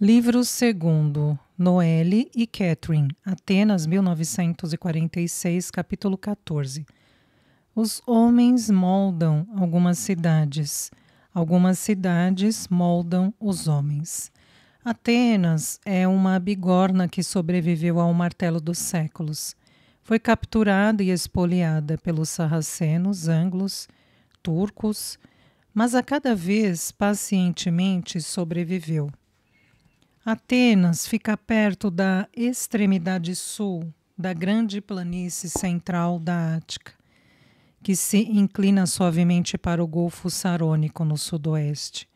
Livro segundo, Noelle e Catherine, Atenas, 1946, capítulo 14. Os homens moldam algumas cidades moldam os homens. Atenas é uma bigorna que sobreviveu ao martelo dos séculos. Foi capturada e espoliada pelos sarracenos, anglos, turcos, mas a cada vez pacientemente sobreviveu. Atenas fica perto da extremidade sul da grande planície central da Ática, que se inclina suavemente para o Golfo Sarônico no sudoeste,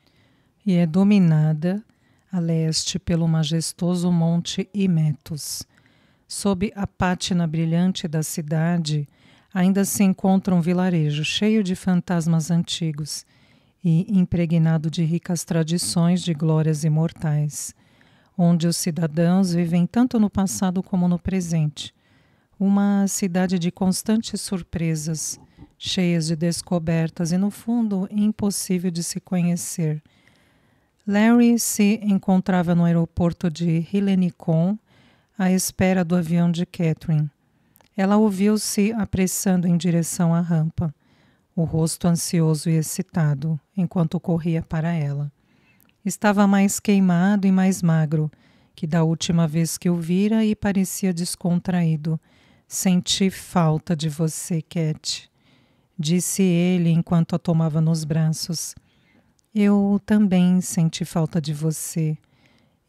e é dominada a leste pelo majestoso Monte Imetos. Sob a pátina brilhante da cidade, ainda se encontra um vilarejo cheio de fantasmas antigos e impregnado de ricas tradições de glórias imortais, onde os cidadãos vivem tanto no passado como no presente. Uma cidade de constantes surpresas, cheias de descobertas e, no fundo, impossível de se conhecer. Larry se encontrava no aeroporto de Helenekon, à espera do avião de Catherine. Ela ouviu-se apressando em direção à rampa, o rosto ansioso e excitado, enquanto corria para ela. Estava mais queimado e mais magro que da última vez que o vira e parecia descontraído. Senti falta de você, Cat, disse ele enquanto a tomava nos braços. Eu também senti falta de você.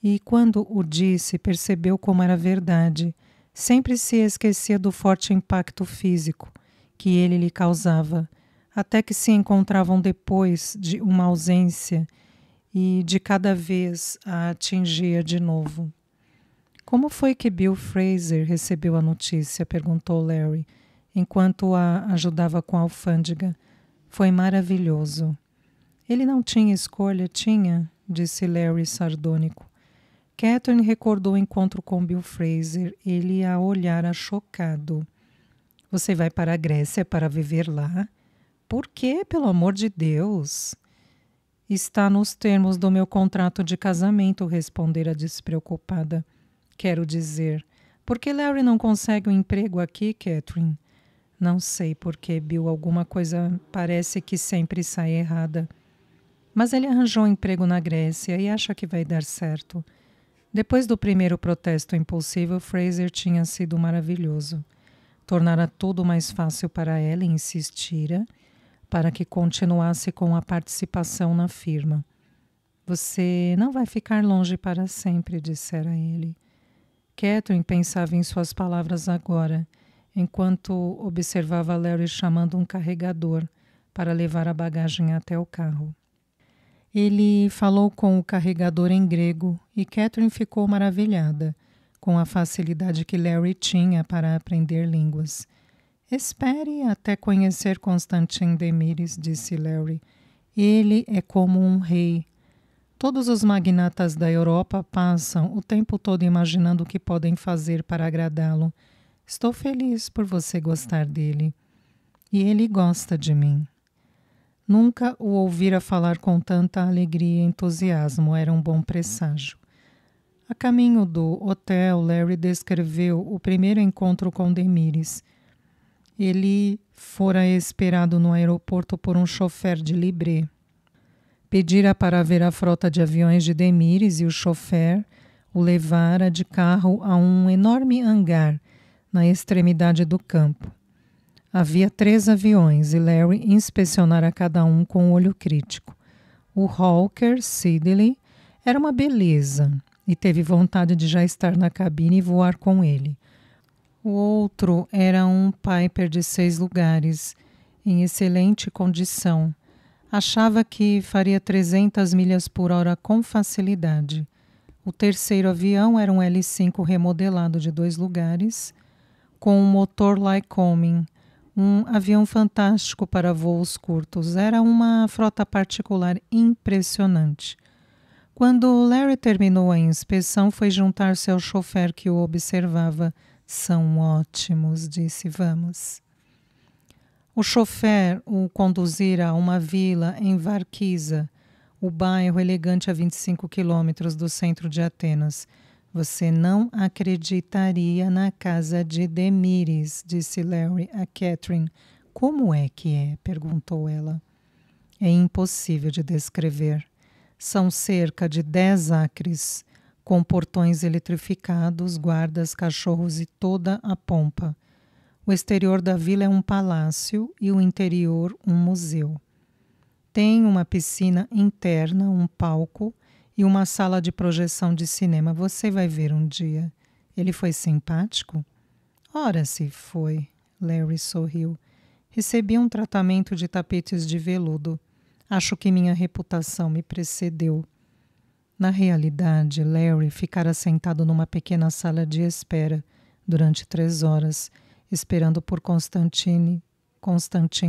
E quando o disse, percebeu como era verdade. Sempre se esquecia do forte impacto físico que ele lhe causava, até que se encontravam depois de uma ausência e de cada vez a atingia de novo. Como foi que Bill Fraser recebeu a notícia? Perguntou Larry, enquanto a ajudava com a alfândega. Foi maravilhoso. Ele não tinha escolha, tinha? Disse Larry sardônico. Catherine recordou o encontro com Bill Fraser. Ele a olhara chocado. Você vai para a Grécia para viver lá? Por quê, pelo amor de Deus? Está nos termos do meu contrato de casamento, respondera despreocupada. Quero dizer, por que Larry não consegue um emprego aqui, Catherine? Não sei por que, Bill, alguma coisa parece que sempre sai errada. Mas ele arranjou um emprego na Grécia e acha que vai dar certo. Depois do primeiro protesto impulsivo, Fraser tinha sido maravilhoso. Tornara tudo mais fácil para ela e insistira para que continuasse com a participação na firma. Você não vai ficar longe para sempre, dissera ele. Catherine pensava em suas palavras agora, enquanto observava Larry chamando um carregador para levar a bagagem até o carro. Ele falou com o carregador em grego e Catherine ficou maravilhada com a facilidade que Larry tinha para aprender línguas. Espere até conhecer Constantin Demires, disse Larry. Ele é como um rei. Todos os magnatas da Europa passam o tempo todo imaginando o que podem fazer para agradá-lo. Estou feliz por você gostar dele. E ele gosta de mim. Nunca o ouvira falar com tanta alegria e entusiasmo. Era um bom presságio. A caminho do hotel, Larry descreveu o primeiro encontro com Demires. Ele fora esperado no aeroporto por um chofer de Libré. Pedira para ver a frota de aviões de Demires e o chofer o levara de carro a um enorme hangar na extremidade do campo. Havia 3 aviões e Larry inspecionara cada um com um olho crítico. O Hawker Siddeley era uma beleza e teve vontade de já estar na cabine e voar com ele. O outro era um Piper de 6 lugares, em excelente condição. Achava que faria 300 milhas por hora com facilidade. O terceiro avião era um L-5 remodelado de 2 lugares, com um motor Lycoming, um avião fantástico para voos curtos. Era uma frota particular impressionante. Quando Larry terminou a inspeção, foi juntar-se ao chofer que o observava. São ótimos, disse, vamos. O chofer o conduzira a uma vila em Varquiza, o bairro elegante a 25 quilômetros do centro de Atenas. Você não acreditaria na casa de Demíris, disse Larry a Catherine. Como é que é? Perguntou ela. É impossível de descrever. São cerca de 10 acres, com portões eletrificados, guardas, cachorros e toda a pompa. O exterior da vila é um palácio e o interior um museu. Tem uma piscina interna, um palco e uma sala de projeção de cinema. Você vai ver um dia. Ele foi simpático? Ora, se foi. Larry sorriu. Recebi um tratamento de tapetes de veludo. Acho que minha reputação me precedeu. Na realidade, Larry ficara sentado numa pequena sala de espera durante 3 horas, esperando por Constantin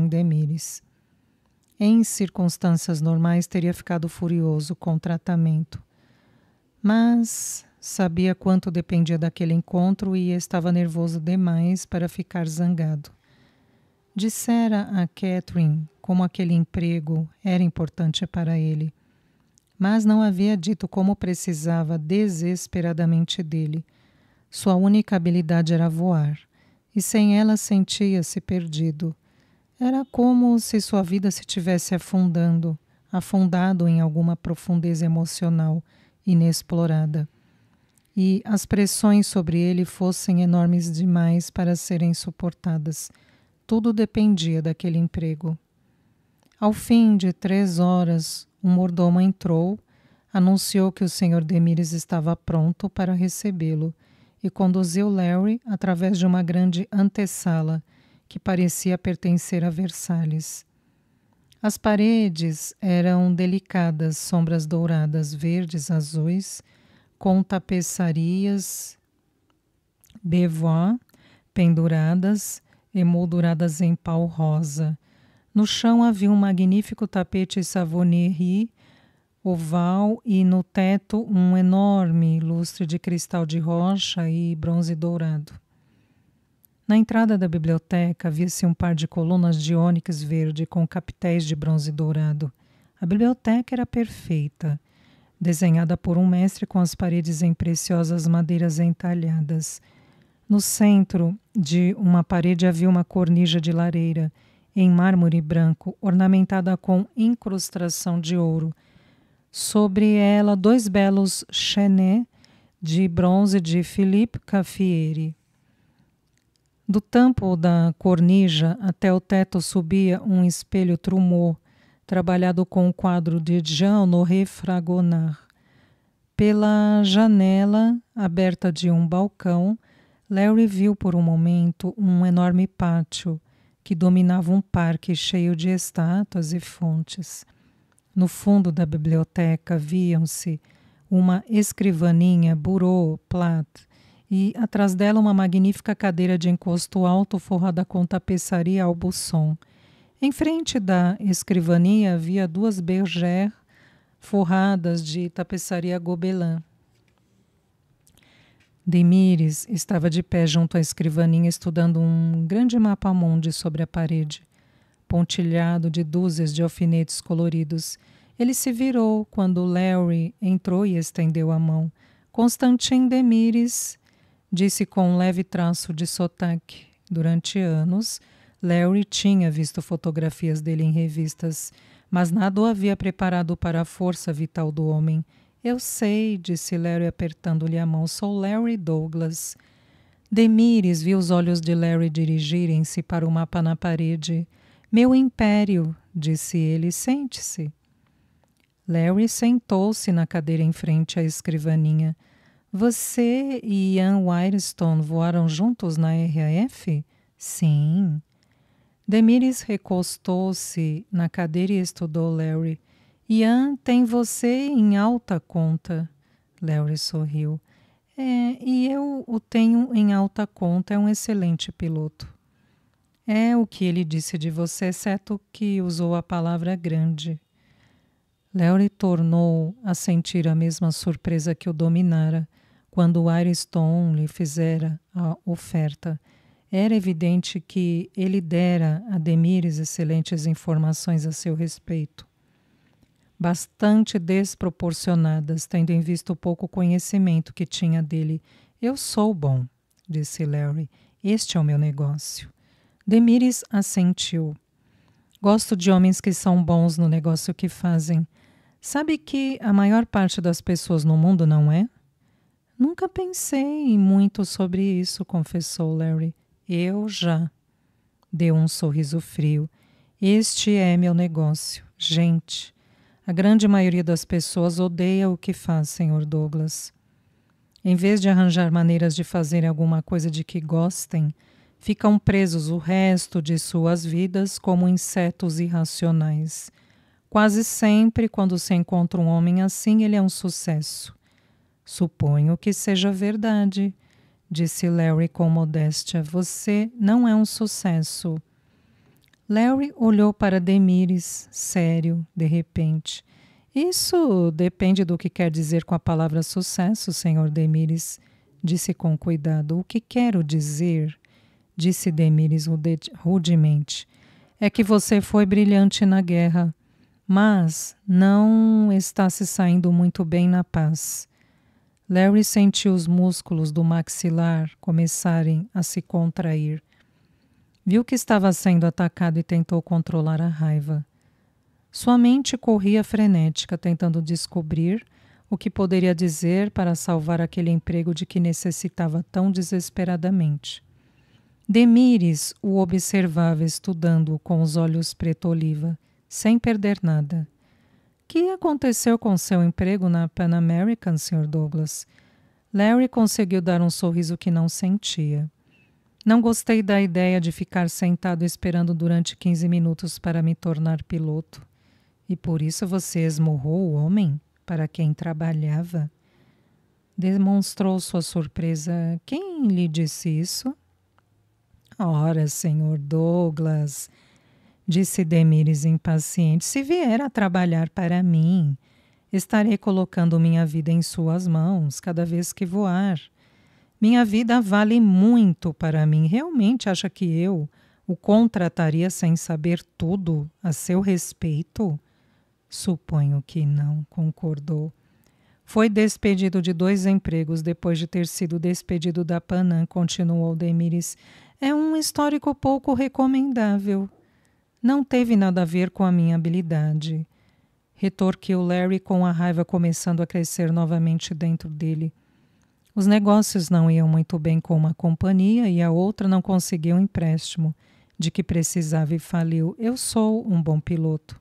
Demíris. Em circunstâncias normais, teria ficado furioso com o tratamento. Mas sabia quanto dependia daquele encontro e estava nervoso demais para ficar zangado. Dissera a Catherine como aquele emprego era importante para ele, mas não havia dito como precisava desesperadamente dele. Sua única habilidade era voar, e sem ela sentia-se perdido. Era como se sua vida se tivesse afundado em alguma profundeza emocional inexplorada, e as pressões sobre ele fossem enormes demais para serem suportadas. Tudo dependia daquele emprego. Ao fim de 3 horas, um mordomo entrou, anunciou que o Sr. Demíris estava pronto para recebê-lo e conduziu Larry através de uma grande antessala que parecia pertencer a Versalhes. As paredes eram delicadas, sombras douradas, verdes, azuis, com tapeçarias Beauvoir penduradas, emolduradas em pau rosa. No chão havia um magnífico tapete Savonnerie oval e no teto um enorme lustre de cristal de rocha e bronze dourado. Na entrada da biblioteca via-se um par de colunas de ônix verde com capitéis de bronze dourado. A biblioteca era perfeita, desenhada por um mestre com as paredes em preciosas madeiras entalhadas. No centro de uma parede havia uma cornija de lareira, em mármore branco, ornamentada com incrustação de ouro. Sobre ela, 2 belos chenets de bronze de Philippe Caffieri. Do tampo da cornija até o teto subia um espelho Trumeau, trabalhado com um quadro de Jean-Honoré Fragonard. Pela janela, aberta de um balcão, Larry viu por um momento um enorme pátio que dominava um parque cheio de estátuas e fontes. No fundo da biblioteca viam-se uma escrivaninha Bureau Plat e atrás dela uma magnífica cadeira de encosto alto forrada com tapeçaria Aubusson. Em frente da escrivaninha havia 2 bergères forradas de tapeçaria Gobelin. Demíris estava de pé junto à escrivaninha estudando um grande mapa-mundi sobre a parede, pontilhado de dúzias de alfinetes coloridos. Ele se virou quando Larry entrou e estendeu a mão. Constantin Demíris, disse com um leve traço de sotaque. Durante anos, Larry tinha visto fotografias dele em revistas, mas nada o havia preparado para a força vital do homem. Eu sei, disse Larry apertando-lhe a mão. Sou Larry Douglas. Demíris viu os olhos de Larry dirigirem-se para o mapa na parede. Meu império, disse ele. Sente-se. Larry sentou-se na cadeira em frente à escrivaninha. Você e Ian Wirestone voaram juntos na RAF? Sim. Demíris recostou-se na cadeira e estudou Larry. Ian tem você em alta conta. Larry sorriu. E eu o tenho em alta conta. É um excelente piloto. É o que ele disse de você, exceto que usou a palavra grande. Larry tornou a sentir a mesma surpresa que o dominara quando Wirestone lhe fizera a oferta. Era evidente que ele dera a Demíris excelentes informações a seu respeito. bastante desproporcionadas, tendo em vista o pouco conhecimento que tinha dele. Eu sou bom, disse Larry. Este é o meu negócio. Demires assentiu. Gosto de homens que são bons no negócio que fazem. Sabe que a maior parte das pessoas no mundo não é? Nunca pensei muito sobre isso, confessou Larry. Eu já. Deu um sorriso frio. Este é meu negócio. Gente. A grande maioria das pessoas odeia o que faz, Sr. Douglas. Em vez de arranjar maneiras de fazer alguma coisa de que gostem, ficam presos o resto de suas vidas como insetos irracionais. Quase sempre, quando se encontra um homem assim, ele é um sucesso. Suponho que seja verdade, disse Larry com modéstia. Você não é um sucesso. Larry olhou para Demires, sério, de repente. Isso depende do que quer dizer com a palavra sucesso, Sr. Demires, disse com cuidado. O que quero dizer, disse Demires rudemente, é que você foi brilhante na guerra, mas não está se saindo muito bem na paz. Larry sentiu os músculos do maxilar começarem a se contrair. Viu que estava sendo atacado e tentou controlar a raiva. Sua mente corria frenética, tentando descobrir o que poderia dizer para salvar aquele emprego de que necessitava tão desesperadamente. Demires o observava estudando-o com os olhos preto-oliva, sem perder nada. Que aconteceu com seu emprego na Pan American, Sr. Douglas? Larry conseguiu dar um sorriso que não sentia. Não gostei da ideia de ficar sentado esperando durante 15 minutos para me tornar piloto. E por isso você esmurrou o homem para quem trabalhava? Demonstrou sua surpresa. Quem lhe disse isso? Ora, Sr. Douglas, disse Demires impaciente, se vier a trabalhar para mim, estarei colocando minha vida em suas mãos cada vez que voar. Minha vida vale muito para mim. Realmente acha que eu o contrataria sem saber tudo a seu respeito? Suponho que não, concordou. Foi despedido de 2 empregos depois de ter sido despedido da Panam, continuou Demires. É um histórico pouco recomendável. Não teve nada a ver com a minha habilidade. Retorquiu Larry com a raiva começando a crescer novamente dentro dele. Os negócios não iam muito bem com uma companhia e a outra não conseguiu um empréstimo de que precisava e faliu. Eu sou um bom piloto.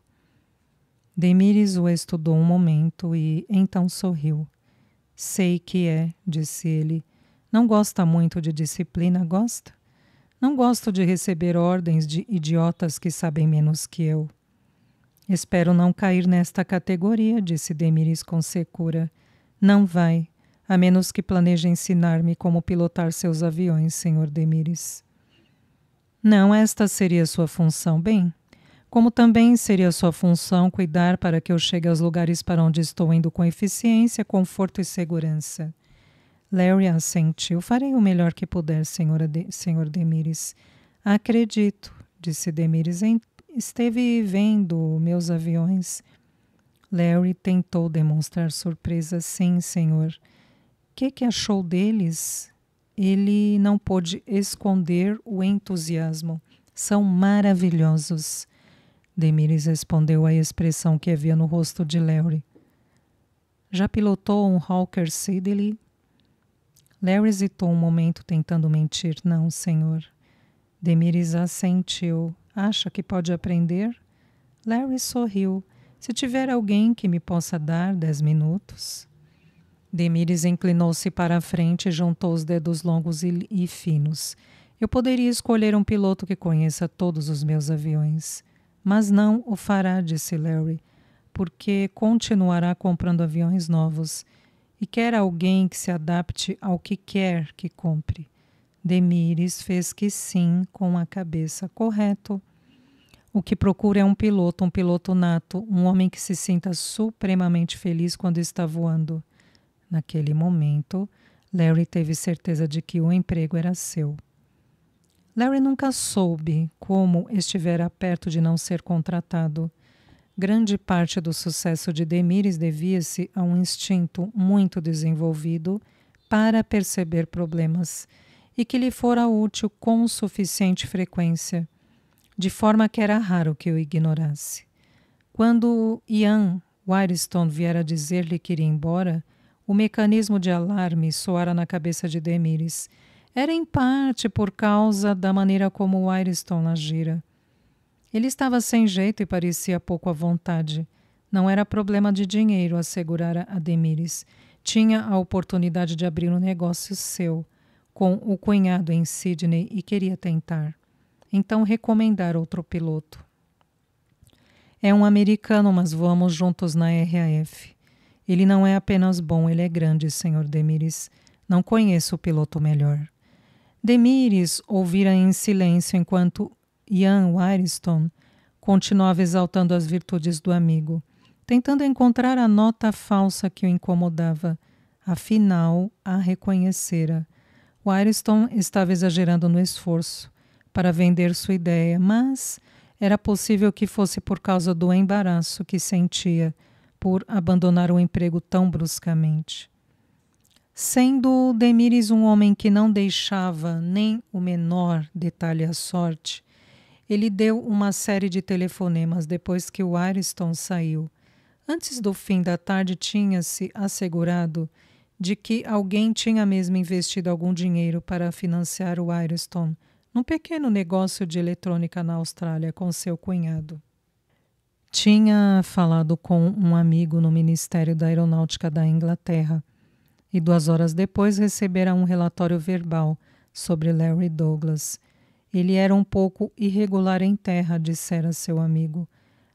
Demires o estudou um momento e então sorriu. Sei que é, disse ele. Não gosta muito de disciplina, gosta? Não gosto de receber ordens de idiotas que sabem menos que eu. Espero não cair nesta categoria, disse Demires com secura. Não vai, a menos que planeje ensinar-me como pilotar seus aviões, Sr. Demires. Não, esta seria sua função, bem, como também seria sua função cuidar para que eu chegue aos lugares para onde estou indo com eficiência, conforto e segurança. Larry assentiu. Farei o melhor que puder, Sr. Demires. Acredito, disse Demires. Esteve vendo meus aviões. Larry tentou demonstrar surpresa. Sim, senhor. Que achou deles? Ele não pôde esconder o entusiasmo. São maravilhosos. Demires respondeu à expressão que havia no rosto de Larry. Já pilotou um Hawker Siddeley? Larry hesitou um momento tentando mentir. Não, senhor. Demires assentiu. Acha que pode aprender? Larry sorriu. Se tiver alguém que me possa dar 10 minutos. Demires inclinou-se para a frente e juntou os dedos longos e finos. Eu poderia escolher um piloto que conheça todos os meus aviões. Mas não o fará, disse Larry, porque continuará comprando aviões novos e quer alguém que se adapte ao que quer que compre. Demires fez que sim com a cabeça. Correto. O que procura é um piloto nato, um homem que se sinta supremamente feliz quando está voando. Naquele momento, Larry teve certeza de que o emprego era seu. Larry nunca soube como estivera perto de não ser contratado. Grande parte do sucesso de Demíris devia-se a um instinto muito desenvolvido para perceber problemas e que lhe fora útil com suficiente frequência, de forma que era raro que o ignorasse. Quando Ian Wirestone viera dizer-lhe que iria embora, o mecanismo de alarme soara na cabeça de Demíris. Era em parte por causa da maneira como Wirestone agira. Ele estava sem jeito e parecia pouco à vontade. Não era problema de dinheiro, assegurara a Demíris. Tinha a oportunidade de abrir um negócio seu, com o cunhado em Sydney, e queria tentar. Então recomendar outro piloto. É um americano, mas voamos juntos na RAF. Ele não é apenas bom, ele é grande, Sr. Demíris. Não conheço o piloto melhor. Demíris ouvira em silêncio enquanto Ian Wirestone continuava exaltando as virtudes do amigo, tentando encontrar a nota falsa que o incomodava. Afinal, a reconhecera. Wirestone estava exagerando no esforço para vender sua ideia, mas era possível que fosse por causa do embaraço que sentia por abandonar o emprego tão bruscamente. Sendo Demíris um homem que não deixava nem o menor detalhe à sorte, ele deu uma série de telefonemas depois que o Wirestone saiu. Antes do fim da tarde tinha-se assegurado de que alguém tinha mesmo investido algum dinheiro para financiar o Wirestone num pequeno negócio de eletrônica na Austrália com seu cunhado. Tinha falado com um amigo no Ministério da Aeronáutica da Inglaterra e 2 horas depois recebera um relatório verbal sobre Larry Douglas. Ele era um pouco irregular em terra, dissera seu amigo,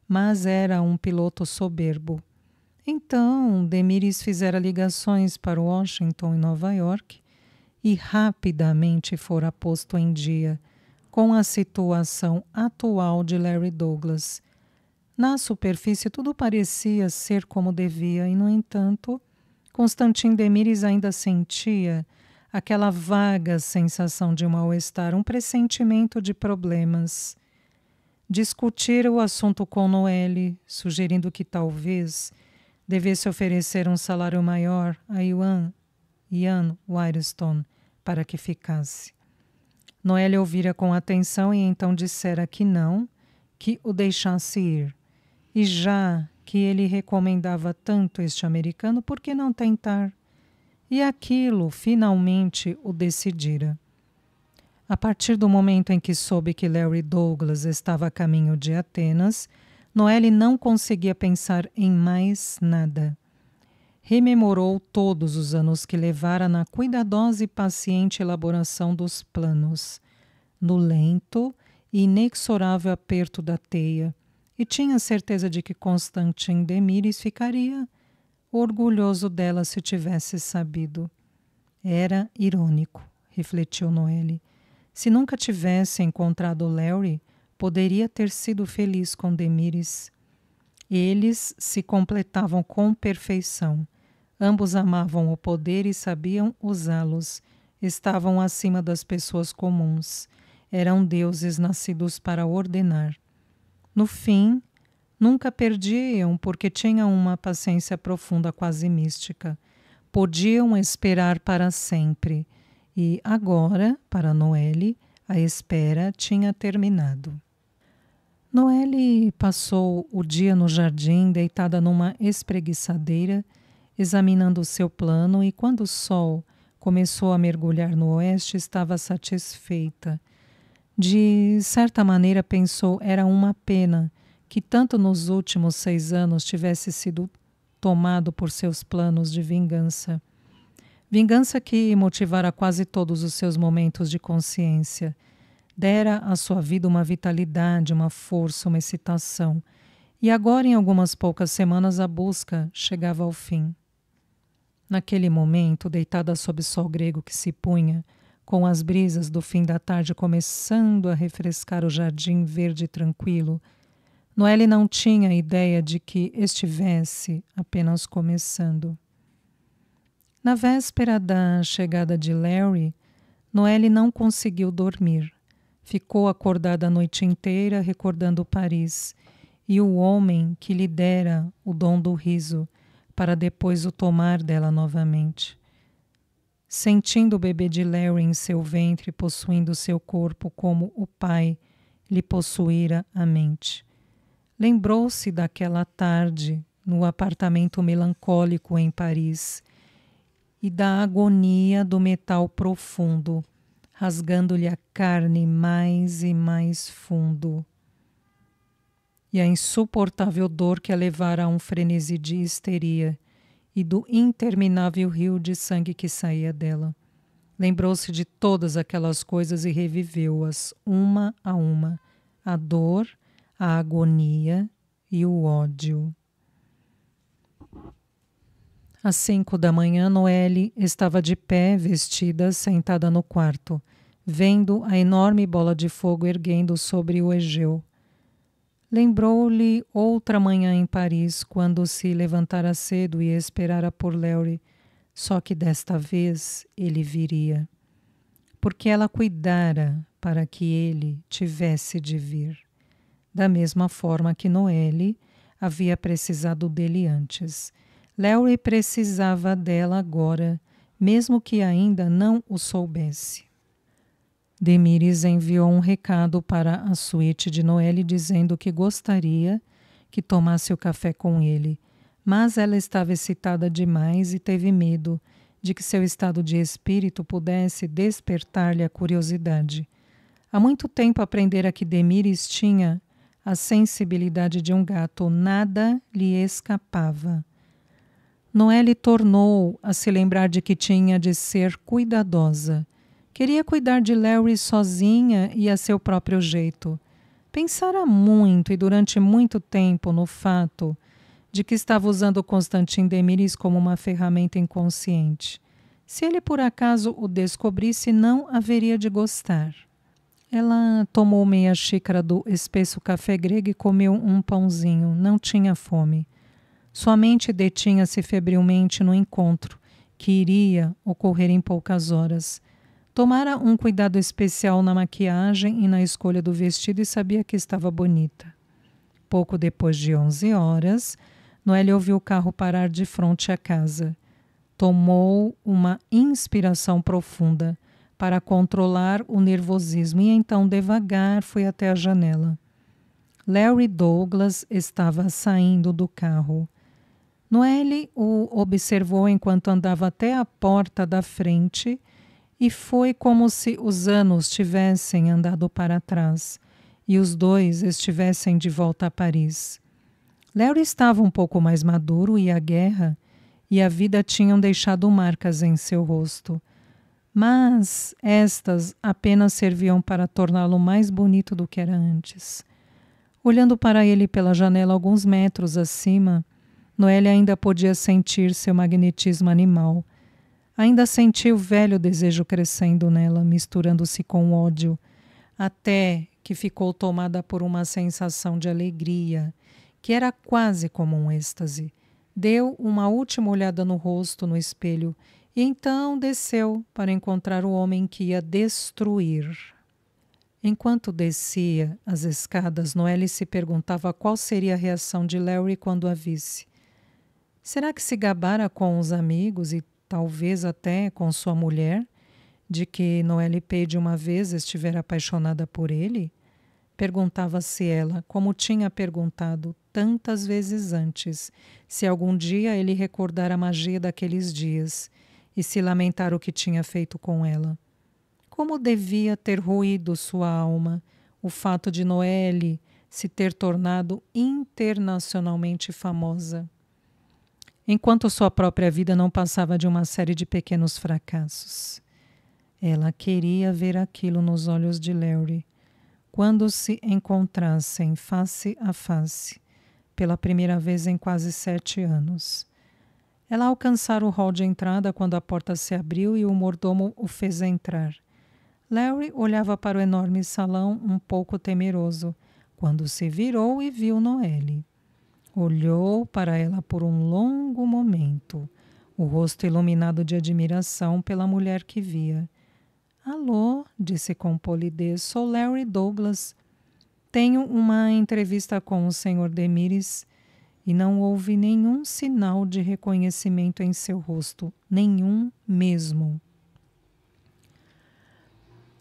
mas era um piloto soberbo. Então, Demíris fizera ligações para Washington e Nova York e rapidamente fora posto em dia com a situação atual de Larry Douglas. Na superfície tudo parecia ser como devia e, no entanto, Constantin Demíris ainda sentia aquela vaga sensação de mal-estar, um pressentimento de problemas. Discutira o assunto com Noelle, sugerindo que talvez devesse oferecer um salário maior a Ian Wirestone para que ficasse. Noelle ouvira com atenção e então dissera que não, que o deixasse ir. E já que ele recomendava tanto este americano, por que não tentar? E aquilo finalmente o decidira. A partir do momento em que soube que Larry Douglas estava a caminho de Atenas, Noelle não conseguia pensar em mais nada. Rememorou todos os anos que levara na cuidadosa e paciente elaboração dos planos, no lento e inexorável aperto da teia, e tinha certeza de que Constantin Demíris ficaria orgulhoso dela se tivesse sabido. Era irônico, refletiu Noelle. Se nunca tivesse encontrado Larry, poderia ter sido feliz com Demíris. Eles se completavam com perfeição. Ambos amavam o poder e sabiam usá-los. Estavam acima das pessoas comuns. Eram deuses nascidos para ordenar. No fim, nunca perdiam porque tinham uma paciência profunda, quase mística. Podiam esperar para sempre. E agora, para Noelle, a espera tinha terminado. Noelle passou o dia no jardim, deitada numa espreguiçadeira, examinando o seu plano, e quando o sol começou a mergulhar no oeste, estava satisfeita. De certa maneira, pensou, era uma pena que tanto nos últimos 6 anos tivesse sido tomado por seus planos de vingança. Vingança que motivara quase todos os seus momentos de consciência. Dera à sua vida uma vitalidade, uma força, uma excitação. E agora, em algumas poucas semanas, a busca chegava ao fim. Naquele momento, deitada sob o sol grego que se punha, com as brisas do fim da tarde começando a refrescar o jardim verde e tranquilo, Noelle não tinha ideia de que estivesse apenas começando. Na véspera da chegada de Larry, Noelle não conseguiu dormir. Ficou acordada a noite inteira recordando Paris e o homem que lhe dera o dom do riso, para depois o tomar dela novamente. Sentindo o bebê de Larry em seu ventre, possuindo seu corpo como o pai lhe possuíra a mente. Lembrou-se daquela tarde no apartamento melancólico em Paris e da agonia do metal profundo, rasgando-lhe a carne mais e mais fundo, e a insuportável dor que a levara a um frenesi de histeria e do interminável rio de sangue que saía dela. Lembrou-se de todas aquelas coisas e reviveu-as, uma a uma, a dor, a agonia e o ódio. Às 5 da manhã, Noelle estava de pé, vestida, sentada no quarto, vendo a enorme bola de fogo erguendo sobre o Egeu. Lembrou-lhe outra manhã em Paris, quando se levantara cedo e esperara por Larry, só que desta vez ele viria. Porque ela cuidara para que ele tivesse de vir. Da mesma forma que Noelle havia precisado dele antes. Larry precisava dela agora, mesmo que ainda não o soubesse. Demires enviou um recado para a suíte de Noelle dizendo que gostaria que tomasse o café com ele, mas ela estava excitada demais e teve medo de que seu estado de espírito pudesse despertar-lhe a curiosidade. Há muito tempo aprendera que Demires tinha a sensibilidade de um gato, nada lhe escapava. Noelle tornou a se lembrar de que tinha de ser cuidadosa. Queria cuidar de Larry sozinha e a seu próprio jeito. Pensara muito e durante muito tempo no fato de que estava usando Constantin Demires como uma ferramenta inconsciente. Se ele por acaso o descobrisse, não haveria de gostar. Ela tomou meia xícara do espesso café grego e comeu um pãozinho. Não tinha fome. Sua mente detinha-se febrilmente no encontro, que iria ocorrer em poucas horas. Tomara um cuidado especial na maquiagem e na escolha do vestido e sabia que estava bonita. Pouco depois de 11 horas, Noelle ouviu o carro parar de frente à casa. Tomou uma inspiração profunda para controlar o nervosismo e então devagar foi até a janela. Larry Douglas estava saindo do carro. Noelle o observou enquanto andava até a porta da frente e foi como se os anos tivessem andado para trás e os dois estivessem de volta a Paris. Larry estava um pouco mais maduro e a guerra e a vida tinham deixado marcas em seu rosto. Mas estas apenas serviam para torná-lo mais bonito do que era antes. Olhando para ele pela janela alguns metros acima, Noelle ainda podia sentir seu magnetismo animal. Ainda sentia o velho desejo crescendo nela, misturando-se com ódio, até que ficou tomada por uma sensação de alegria, que era quase como um êxtase. Deu uma última olhada no rosto no espelho e então desceu para encontrar o homem que ia destruir. Enquanto descia as escadas, Noelle se perguntava qual seria a reação de Larry quando a visse. Será que se gabara com os amigos e talvez até com sua mulher, de que Noelle Page uma vez estivera apaixonada por ele? Perguntava-se ela, como tinha perguntado tantas vezes antes, se algum dia ele recordar a magia daqueles dias e se lamentar o que tinha feito com ela. Como devia ter ruído sua alma o fato de Noelle se ter tornado internacionalmente famosa, enquanto sua própria vida não passava de uma série de pequenos fracassos. Ela queria ver aquilo nos olhos de Larry, quando se encontrassem face a face, pela primeira vez em quase 7 anos. Ela alcançara o hall de entrada quando a porta se abriu e o mordomo o fez entrar. Larry olhava para o enorme salão um pouco temeroso, quando se virou e viu Noelle. Olhou para ela por um longo momento, o rosto iluminado de admiração pela mulher que via. Alô, disse com polidez, sou Larry Douglas. Tenho uma entrevista com o Sr. Demires e não houve nenhum sinal de reconhecimento em seu rosto, nenhum mesmo.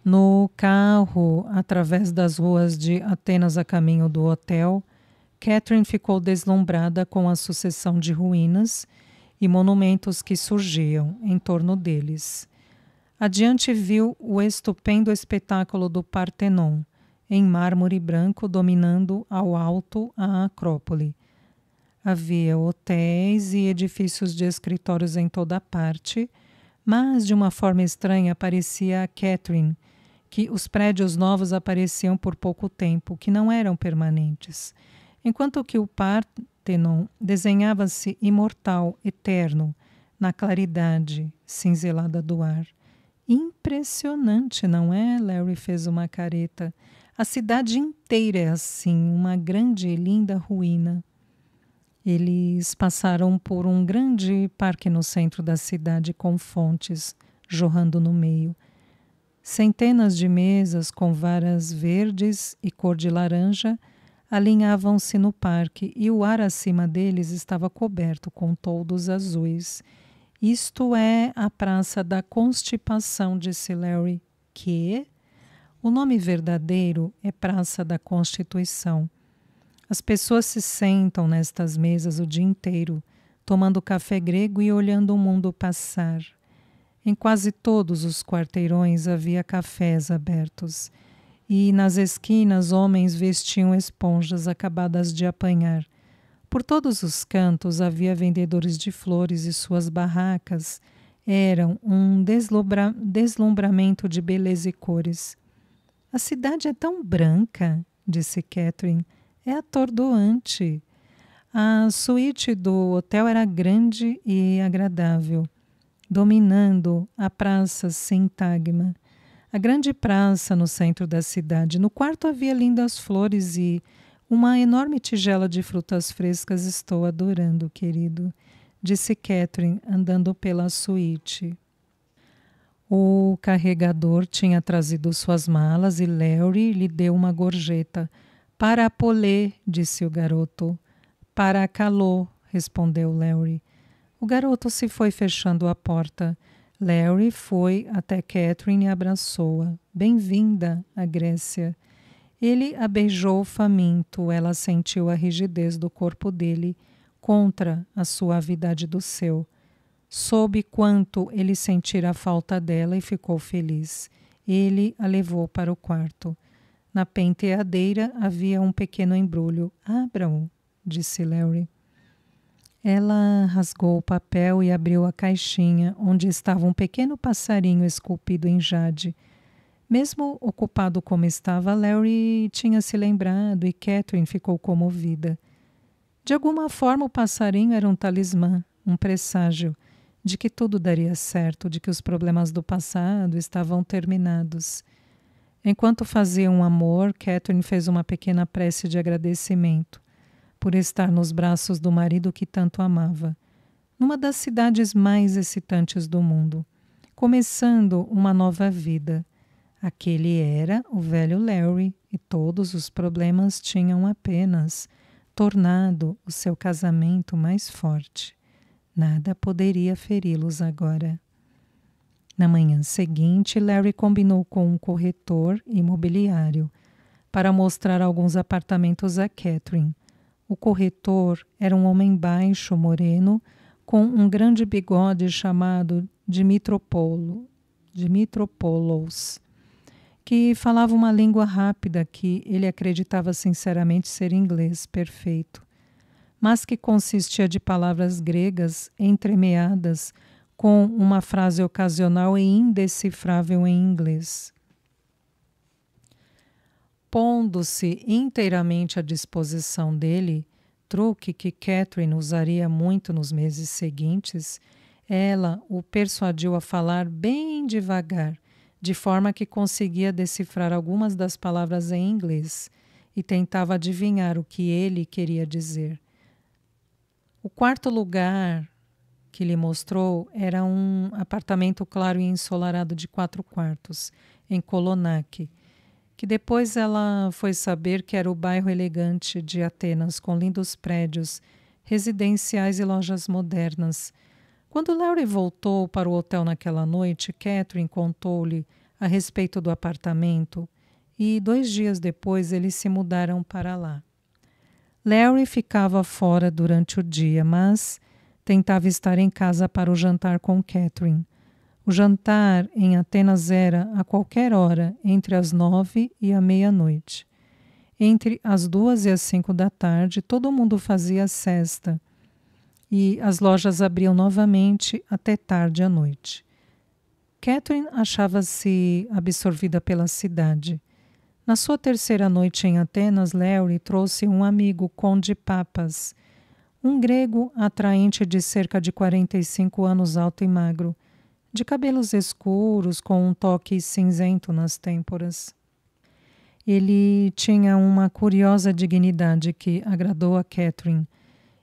No carro, através das ruas de Atenas a caminho do hotel, Catherine ficou deslumbrada com a sucessão de ruínas e monumentos que surgiam em torno deles. Adiante viu o estupendo espetáculo do Partenon, em mármore branco dominando ao alto a Acrópole. Havia hotéis e edifícios de escritórios em toda parte, mas de uma forma estranha parecia a Catherine que os prédios novos apareciam por pouco tempo, que não eram permanentes, enquanto que o Partenon desenhava-se imortal, eterno, na claridade cinzelada do ar. Impressionante, não é? Larry fez uma careta. A cidade inteira é assim, uma grande e linda ruína. Eles passaram por um grande parque no centro da cidade com fontes jorrando no meio. Centenas de mesas com varas verdes e cor de laranja alinhavam-se no parque e o ar acima deles estava coberto com toldos azuis. Isto é a Praça da Constipação, disse Larry. Que? O nome verdadeiro é Praça da Constituição. As pessoas se sentam nestas mesas o dia inteiro, tomando café grego e olhando o mundo passar. Em quase todos os quarteirões havia cafés abertos, e nas esquinas homens vestiam esponjas acabadas de apanhar. Por todos os cantos havia vendedores de flores e suas barracas eram um deslumbramento de beleza e cores. A cidade é tão branca, disse Catherine, é atordoante. A suíte do hotel era grande e agradável, dominando a praça Sintagma, a grande praça no centro da cidade. No quarto havia lindas flores e uma enorme tigela de frutas frescas. Estou adorando, querido, disse Catherine, andando pela suíte. O carregador tinha trazido suas malas e Larry lhe deu uma gorjeta. Para Polé, disse o garoto. Para Calô, respondeu Larry. O garoto se foi fechando a porta. Larry foi até Catherine e abraçou-a. Bem-vinda à Grécia. Ele a beijou faminto. Ela sentiu a rigidez do corpo dele contra a suavidade do seu. Soube quanto ele sentira a falta dela e ficou feliz. Ele a levou para o quarto. Na penteadeira havia um pequeno embrulho. Abra-o, disse Larry. Ela rasgou o papel e abriu a caixinha, onde estava um pequeno passarinho esculpido em jade. Mesmo ocupado como estava, Larry tinha se lembrado e Catherine ficou comovida. De alguma forma, o passarinho era um talismã, um presságio de que tudo daria certo, de que os problemas do passado estavam terminados. Enquanto faziam amor, Catherine fez uma pequena prece de agradecimento por estar nos braços do marido que tanto amava, numa das cidades mais excitantes do mundo, começando uma nova vida. Aquele era o velho Larry e todos os problemas tinham apenas tornado o seu casamento mais forte. Nada poderia feri-los agora. Na manhã seguinte, Larry combinou com um corretor imobiliário para mostrar alguns apartamentos a Catherine. O corretor era um homem baixo, moreno, com um grande bigode chamado Dimitropoulos, que falava uma língua rápida que ele acreditava sinceramente ser inglês perfeito, mas que consistia de palavras gregas entremeadas com uma frase ocasional e indecifrável em inglês. Pondo-se inteiramente à disposição dele, truque que Catherine usaria muito nos meses seguintes, ela o persuadiu a falar bem devagar, de forma que conseguia decifrar algumas das palavras em inglês e tentava adivinhar o que ele queria dizer. O quarto lugar que lhe mostrou era um apartamento claro e ensolarado de 4 quartos, em Kolonak, que depois ela foi saber que era o bairro elegante de Atenas, com lindos prédios, residenciais e lojas modernas. Quando Larry voltou para o hotel naquela noite, Catherine contou-lhe a respeito do apartamento e 2 dias depois eles se mudaram para lá. Larry ficava fora durante o dia, mas tentava estar em casa para o jantar com Catherine. O jantar em Atenas era a qualquer hora, entre as 9 e a meia-noite. Entre as 2 e as 5 da tarde, todo mundo fazia sesta e as lojas abriam novamente até tarde à noite. Catherine achava-se absorvida pela cidade. Na sua terceira noite em Atenas, Larry trouxe um amigo, Conde Papas, um grego atraente de cerca de 45 anos, alto e magro, de cabelos escuros com um toque cinzento nas têmporas. Ele tinha uma curiosa dignidade que agradou a Catherine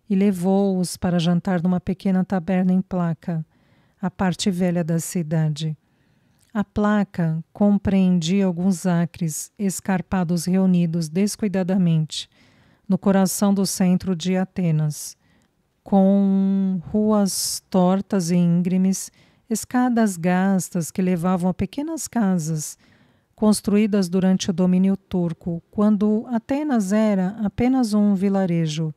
e levou-os para jantar numa pequena taberna em Placa, a parte velha da cidade. A Placa compreendia alguns acres escarpados reunidos descuidadamente no coração do centro de Atenas, com ruas tortas e íngremes, escadas gastas que levavam a pequenas casas construídas durante o domínio turco, quando Atenas era apenas um vilarejo.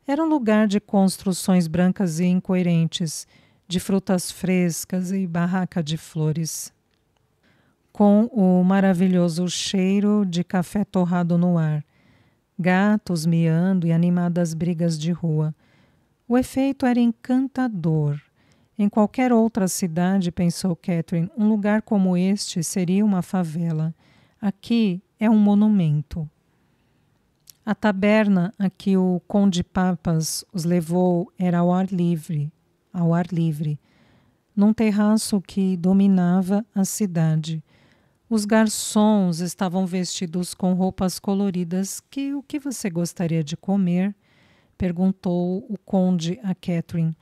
Era um lugar de construções brancas e incoerentes, de frutas frescas e barraca de flores, com o maravilhoso cheiro de café torrado no ar, gatos miando e animadas brigas de rua. O efeito era encantador. Em qualquer outra cidade, pensou Catherine, um lugar como este seria uma favela. Aqui é um monumento. A taberna a que o Conde Papas os levou era ao ar livre, num terraço que dominava a cidade. Os garçons estavam vestidos com roupas coloridas. O que você gostaria de comer? Perguntou o conde a Catherine.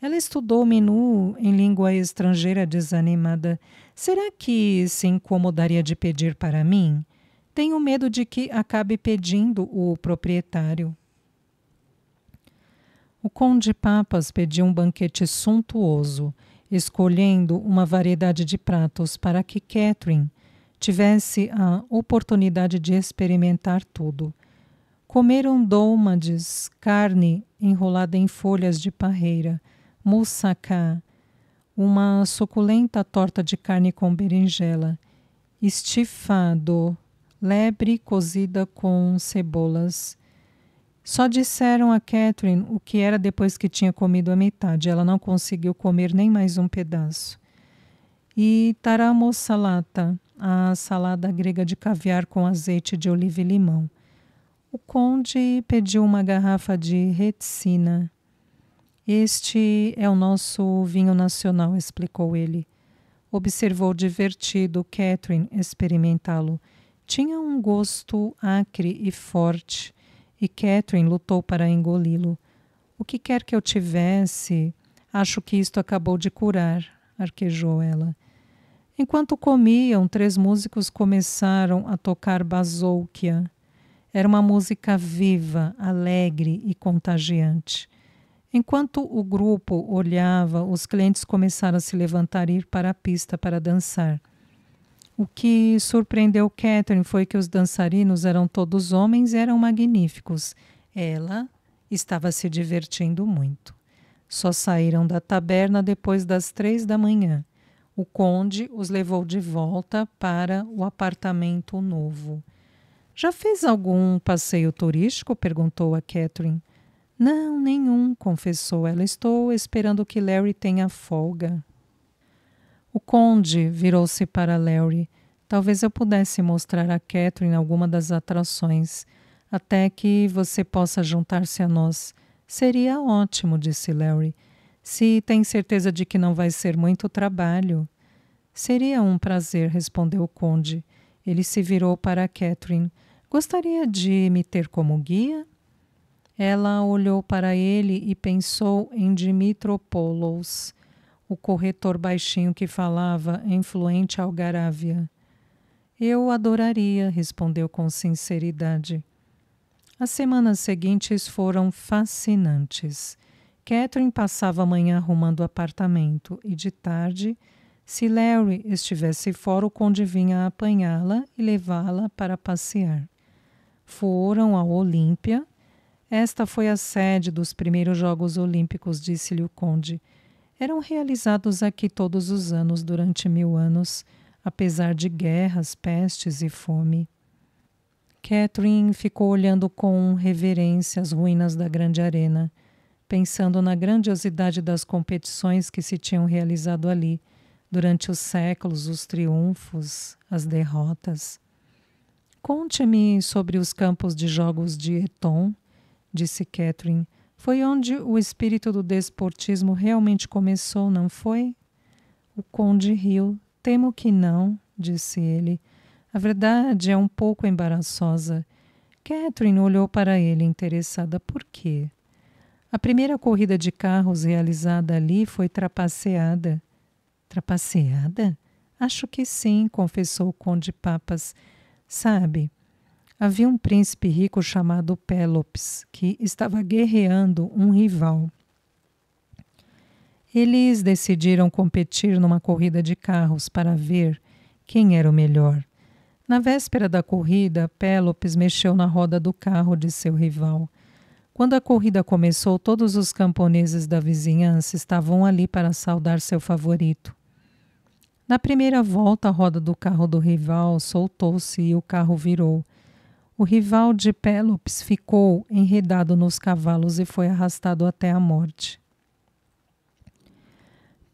Ela estudou o menu em língua estrangeira desanimada. Será que se incomodaria de pedir para mim? Tenho medo de que acabe pedindo o proprietário. O conde Papas pediu um banquete suntuoso, escolhendo uma variedade de pratos para que Catherine tivesse a oportunidade de experimentar tudo. Comeram dômades, carne enrolada em folhas de parreira, moussaka, uma suculenta torta de carne com berinjela, estifado, lebre cozida com cebolas. Só disseram a Catherine o que era depois que tinha comido a metade. Ela não conseguiu comer nem mais um pedaço. E taramosalata, a salada grega de caviar com azeite de oliva e limão. O conde pediu uma garrafa de retsina. Este é o nosso vinho nacional, explicou ele. Observou divertido Catherine experimentá-lo. Tinha um gosto acre e forte, e Catherine lutou para engoli-lo. O que quer que eu tivesse, acho que isto acabou de curar, arquejou ela. Enquanto comiam, 3 músicos começaram a tocar bazoukia. Era uma música viva, alegre e contagiante. Enquanto o grupo olhava, os clientes começaram a se levantar e ir para a pista para dançar. O que surpreendeu Catherine foi que os dançarinos eram todos homens e eram magníficos. Ela estava se divertindo muito. Só saíram da taberna depois das 3 da manhã. O conde os levou de volta para o apartamento novo. Já fez algum passeio turístico? Perguntou a Catherine. Não, nenhum, confessou ela. Estou esperando que Larry tenha folga. O conde virou-se para Larry. Talvez eu pudesse mostrar a Catherine alguma das atrações, até que você possa juntar-se a nós. Seria ótimo, disse Larry. Se tem certeza de que não vai ser muito trabalho. Seria um prazer, respondeu o conde. Ele se virou para Catherine. Gostaria de me ter como guia? Ela olhou para ele e pensou em Dimitropoulos, o corretor baixinho que falava em fluente algarávia. Eu adoraria, respondeu com sinceridade. As semanas seguintes foram fascinantes. Catherine passava a manhã arrumando o apartamento e, de tarde, se Larry estivesse fora, o conde vinha apanhá-la e levá-la para passear. Foram ao Olímpia. Esta foi a sede dos primeiros Jogos Olímpicos, disse-lhe o conde. Eram realizados aqui todos os anos durante 1000 anos, apesar de guerras, pestes e fome. Catherine ficou olhando com reverência as ruínas da grande arena, pensando na grandiosidade das competições que se tinham realizado ali, durante os séculos, os triunfos, as derrotas. Conte-me sobre os campos de jogos de Eton, disse Catherine. Foi onde o espírito do desportismo realmente começou, não foi? O conde riu. Temo que não, disse ele. A verdade é um pouco embaraçosa. Catherine olhou para ele, interessada. Por quê? A primeira corrida de carros realizada ali foi trapaceada. Trapaceada? Acho que sim, confessou o conde Papas. Sabe, havia um príncipe rico chamado Pélops, que estava guerreando um rival. Eles decidiram competir numa corrida de carros para ver quem era o melhor. Na véspera da corrida, Pélops mexeu na roda do carro de seu rival. Quando a corrida começou, todos os camponeses da vizinhança estavam ali para saudar seu favorito. Na primeira volta, a roda do carro do rival soltou-se e o carro virou. O rival de Pélops ficou enredado nos cavalos e foi arrastado até a morte.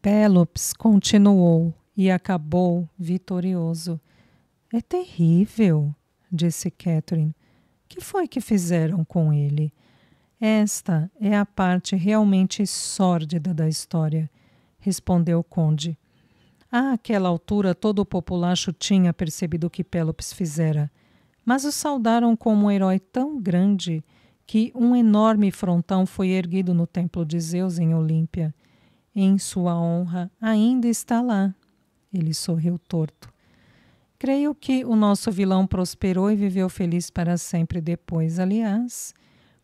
Pélops continuou e acabou vitorioso. É terrível, disse Catherine. Que foi que fizeram com ele? Esta é a parte realmente sórdida da história, respondeu o conde. Àquela altura, todo o populacho tinha percebido o que Pélops fizera, mas o saudaram como um herói tão grande que um enorme frontão foi erguido no templo de Zeus em Olímpia. Em sua honra, ainda está lá. Ele sorriu torto. Creio que o nosso vilão prosperou e viveu feliz para sempre depois. Aliás,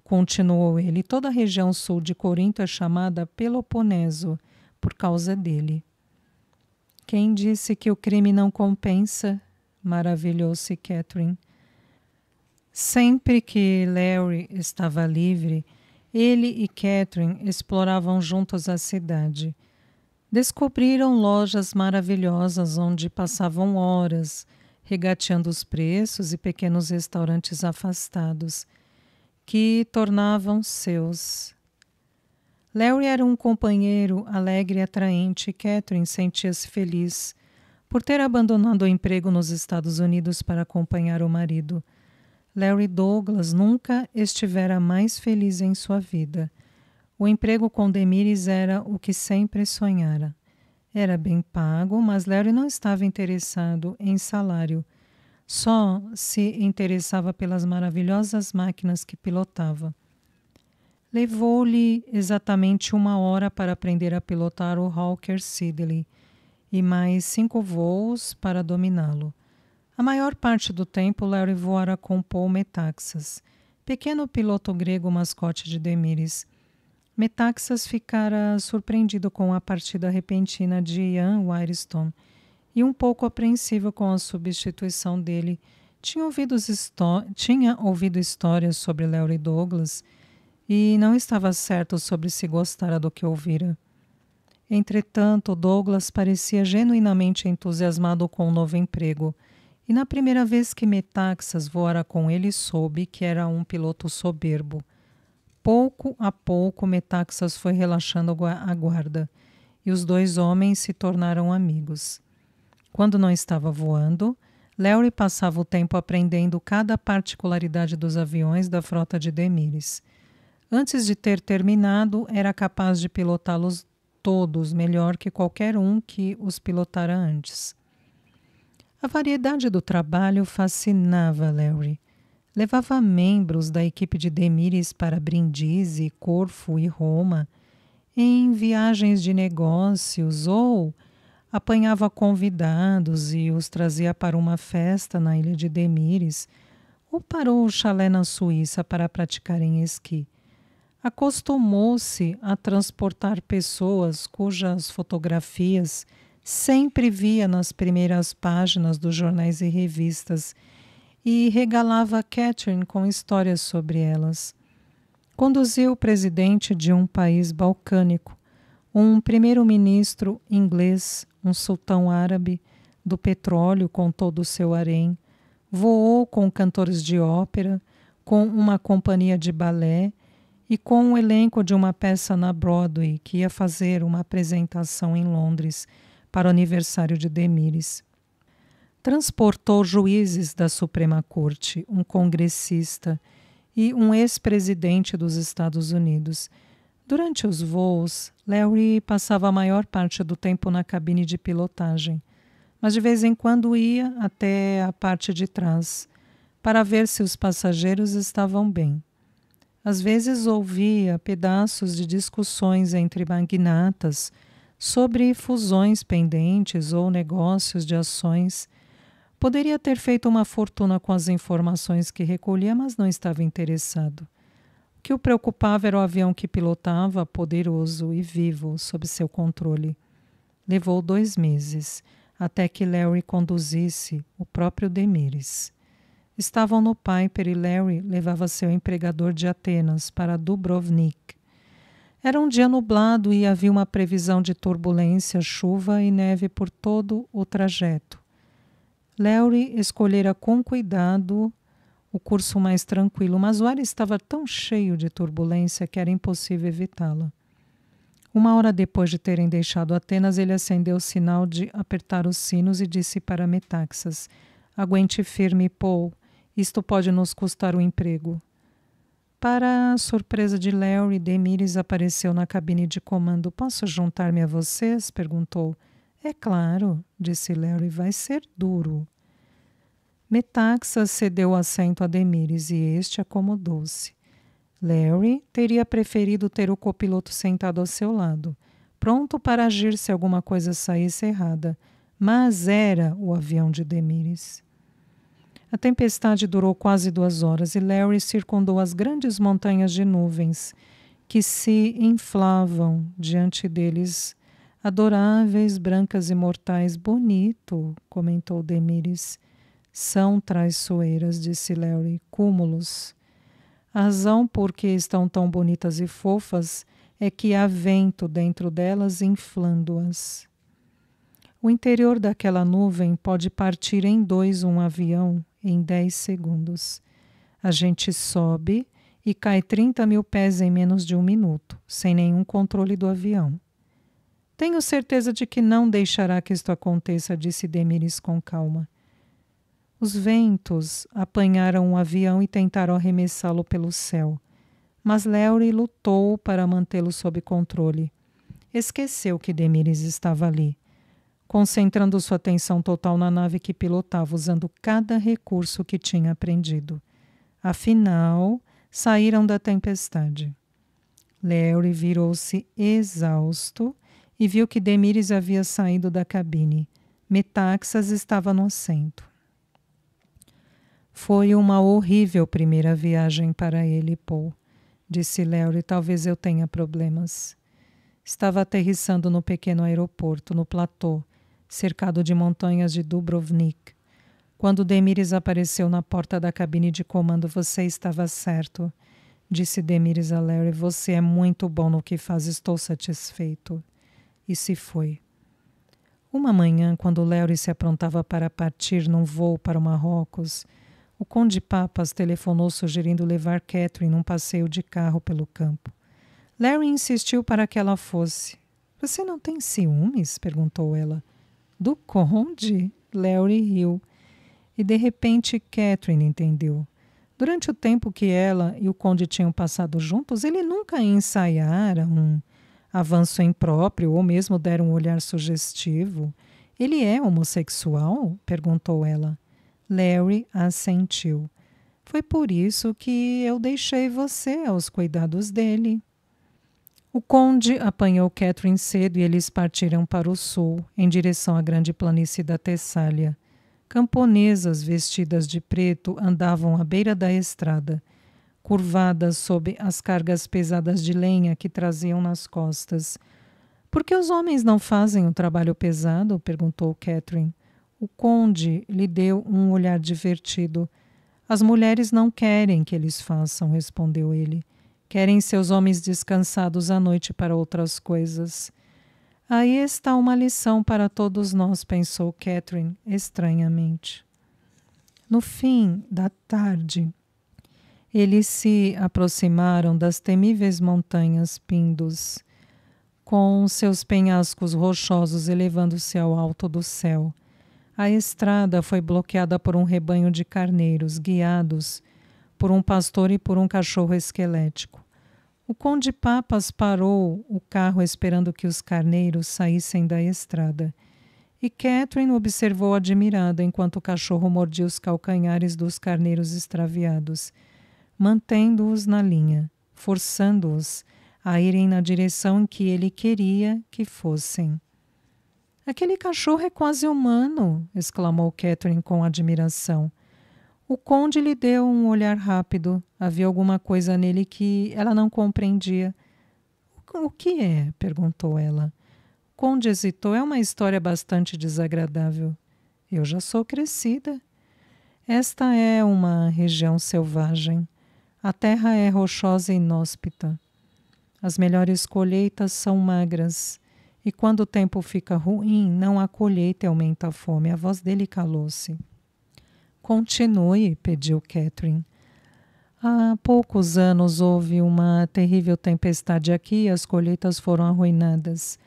continuou ele, toda a região sul de Corinto é chamada Peloponeso por causa dele. Quem disse que o crime não compensa? Maravilhou-se Catherine. Sempre que Larry estava livre, ele e Catherine exploravam juntos a cidade. Descobriram lojas maravilhosas onde passavam horas, regateando os preços e pequenos restaurantes afastados, que tornavam seus. Larry era um companheiro alegre e atraente e Catherine sentia-se feliz por ter abandonado o emprego nos Estados Unidos para acompanhar o marido. Larry Douglas nunca estivera mais feliz em sua vida. O emprego com Demires era o que sempre sonhara. Era bem pago, mas Larry não estava interessado em salário. Só se interessava pelas maravilhosas máquinas que pilotava. Levou-lhe exatamente 1 hora para aprender a pilotar o Hawker Siddeley e mais 5 voos para dominá-lo. A maior parte do tempo, Larry voara com Paul Metaxas, pequeno piloto grego mascote de Demires. Metaxas ficara surpreendido com a partida repentina de Ian Wirestone e um pouco apreensivo com a substituição dele. Tinha ouvido histórias sobre Larry Douglas e não estava certo sobre se gostara do que ouvira. Entretanto, Douglas parecia genuinamente entusiasmado com o novo emprego. E na primeira vez que Metaxas voara com ele, soube que era um piloto soberbo. Pouco a pouco, Metaxas foi relaxando a guarda, e os dois homens se tornaram amigos. Quando não estava voando, Larry passava o tempo aprendendo cada particularidade dos aviões da frota de Demires. Antes de ter terminado, era capaz de pilotá-los todos melhor que qualquer um que os pilotara antes. A variedade do trabalho fascinava Larry. Levava membros da equipe de Demires para Brindisi, Corfu e Roma, em viagens de negócios ou apanhava convidados e os trazia para uma festa na ilha de Demires ou para o chalé na Suíça para praticarem esqui. Acostumou-se a transportar pessoas cujas fotografias sempre via nas primeiras páginas dos jornais e revistas e regalava Catherine com histórias sobre elas. Conduziu o presidente de um país balcânico, um primeiro-ministro inglês, um sultão árabe, do petróleo com todo o seu harém, voou com cantores de ópera, com uma companhia de balé e com o elenco de uma peça na Broadway que ia fazer uma apresentação em Londres para o aniversário de Demires. Transportou juízes da Suprema Corte, um congressista e um ex-presidente dos Estados Unidos. Durante os voos, Larry passava a maior parte do tempo na cabine de pilotagem, mas de vez em quando ia até a parte de trás para ver se os passageiros estavam bem. Às vezes ouvia pedaços de discussões entre magnatas sobre fusões pendentes ou negócios de ações. Poderia ter feito uma fortuna com as informações que recolhia, mas não estava interessado. O que o preocupava era o avião que pilotava, poderoso e vivo, sob seu controle. Levou 2 meses, até que Larry conduzisse o próprio Demires. Estavam no Piper e Larry levava seu empregador de Atenas para Dubrovnik. Era um dia nublado e havia uma previsão de turbulência, chuva e neve por todo o trajeto. Larry escolhera com cuidado o curso mais tranquilo, mas o ar estava tão cheio de turbulência que era impossível evitá-la. 1 hora depois de terem deixado Atenas, ele acendeu o sinal de apertar os sinos e disse para Metaxas: "Aguente firme, Paul. Isto pode nos custar o emprego." Para a surpresa de Larry, Demires apareceu na cabine de comando. "Posso juntar-me a vocês?" perguntou. "É claro", disse Larry, "vai ser duro." Metaxas cedeu o assento a Demires e este acomodou-se. Larry teria preferido ter o copiloto sentado ao seu lado, pronto para agir se alguma coisa saísse errada, mas era o avião de Demires. A tempestade durou quase 2 horas e Larry circundou as grandes montanhas de nuvens que se inflavam diante deles, adoráveis, brancas e mortais. "Bonito", comentou Demires. "São traiçoeiras", disse Larry, "cúmulos. A razão por que estão tão bonitas e fofas é que há vento dentro delas inflando-as. O interior daquela nuvem pode partir em 2 um avião em 10 segundos. A gente sobe e cai 30.000 pés em menos de 1 minuto, sem nenhum controle do avião." "Tenho certeza de que não deixará que isto aconteça", disse Demires com calma. Os ventos apanharam o avião e tentaram arremessá-lo pelo céu, mas Larry lutou para mantê-lo sob controle. Esqueceu que Demires estava ali, concentrando sua atenção total na nave que pilotava, usando cada recurso que tinha aprendido. Afinal, saíram da tempestade. Larry virou-se exausto e viu que Demires havia saído da cabine. Metaxas estava no assento. "Foi uma horrível primeira viagem para ele, Paul", disse Larry. "Talvez eu tenha problemas." Estava aterrissando no pequeno aeroporto, no platô, cercado de montanhas de Dubrovnik. Quando Demires apareceu na porta da cabine de comando, "Você estava certo", disse Demires a Larry. "Você é muito bom no que faz, estou satisfeito." E se foi. Uma manhã, quando Larry se aprontava para partir num voo para o Marrocos, o Conde Papas telefonou sugerindo levar Catherine num passeio de carro pelo campo. Larry insistiu para que ela fosse. "Você não tem ciúmes?" perguntou ela. "Do Conde?" Larry riu. E de repente Catherine entendeu. Durante o tempo que ela e o Conde tinham passado juntos, ele nunca ensaiara um avanço impróprio ou mesmo dera um olhar sugestivo. "Ele é homossexual?" perguntou ela. Larry assentiu. "Foi por isso que eu deixei você aos cuidados dele." O conde apanhou Catherine cedo e eles partiram para o sul, em direção à grande planície da Tessália. Camponesas vestidas de preto andavam à beira da estrada, curvadas sob as cargas pesadas de lenha que traziam nas costas. Por que os homens não fazem o trabalho pesado? Perguntou Catherine. O conde lhe deu um olhar divertido. As mulheres não querem que eles façam, respondeu ele. Querem seus homens descansados à noite para outras coisas. Aí está uma lição para todos nós, pensou Catherine, estranhamente. No fim da tarde, eles se aproximaram das temíveis montanhas Pindus, com seus penhascos rochosos elevando-se ao alto do céu. A estrada foi bloqueada por um rebanho de carneiros, guiados por um pastor e por um cachorro esquelético. O conde Papas parou o carro esperando que os carneiros saíssem da estrada. E Catherine observou admirada enquanto o cachorro mordia os calcanhares dos carneiros extraviados, mantendo-os na linha, forçando-os a irem na direção em que ele queria que fossem. Aquele cachorro é quase humano, exclamou Catherine com admiração. O conde lhe deu um olhar rápido. Havia alguma coisa nele que ela não compreendia. O que é? Perguntou ela. O conde hesitou. É uma história bastante desagradável. Eu já sou crescida. Esta é uma região selvagem. A terra é rochosa e inóspita. As melhores colheitas são magras. E quando o tempo fica ruim, não há colheita e aumenta a fome. A voz dele calou-se. Continue, pediu Catherine. Há poucos anos houve uma terrível tempestade aqui e as colheitas foram arruinadas.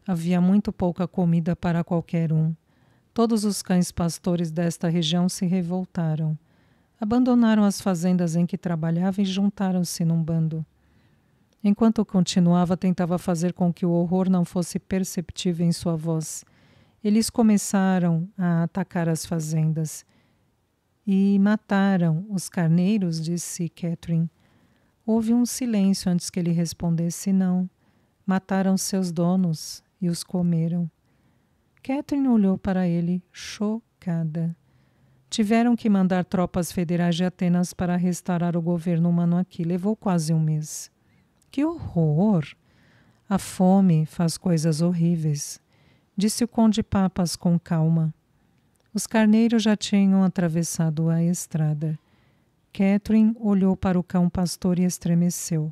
Havia muito pouca comida para qualquer um. Todos os cães pastores desta região se revoltaram. Abandonaram as fazendas em que trabalhavam e juntaram-se num bando. Enquanto continuava, tentava fazer com que o horror não fosse perceptível em sua voz. Eles começaram a atacar as fazendas. E mataram os carneiros, disse Catherine. Houve um silêncio antes que ele respondesse não. Mataram seus donos e os comeram. Catherine olhou para ele, chocada. Tiveram que mandar tropas federais de Atenas para restaurar o governo humano aqui. Levou quase um mês. Que horror! A fome faz coisas horríveis, disse o conde Papas com calma. Os carneiros já tinham atravessado a estrada. Catherine olhou para o cão pastor e estremeceu.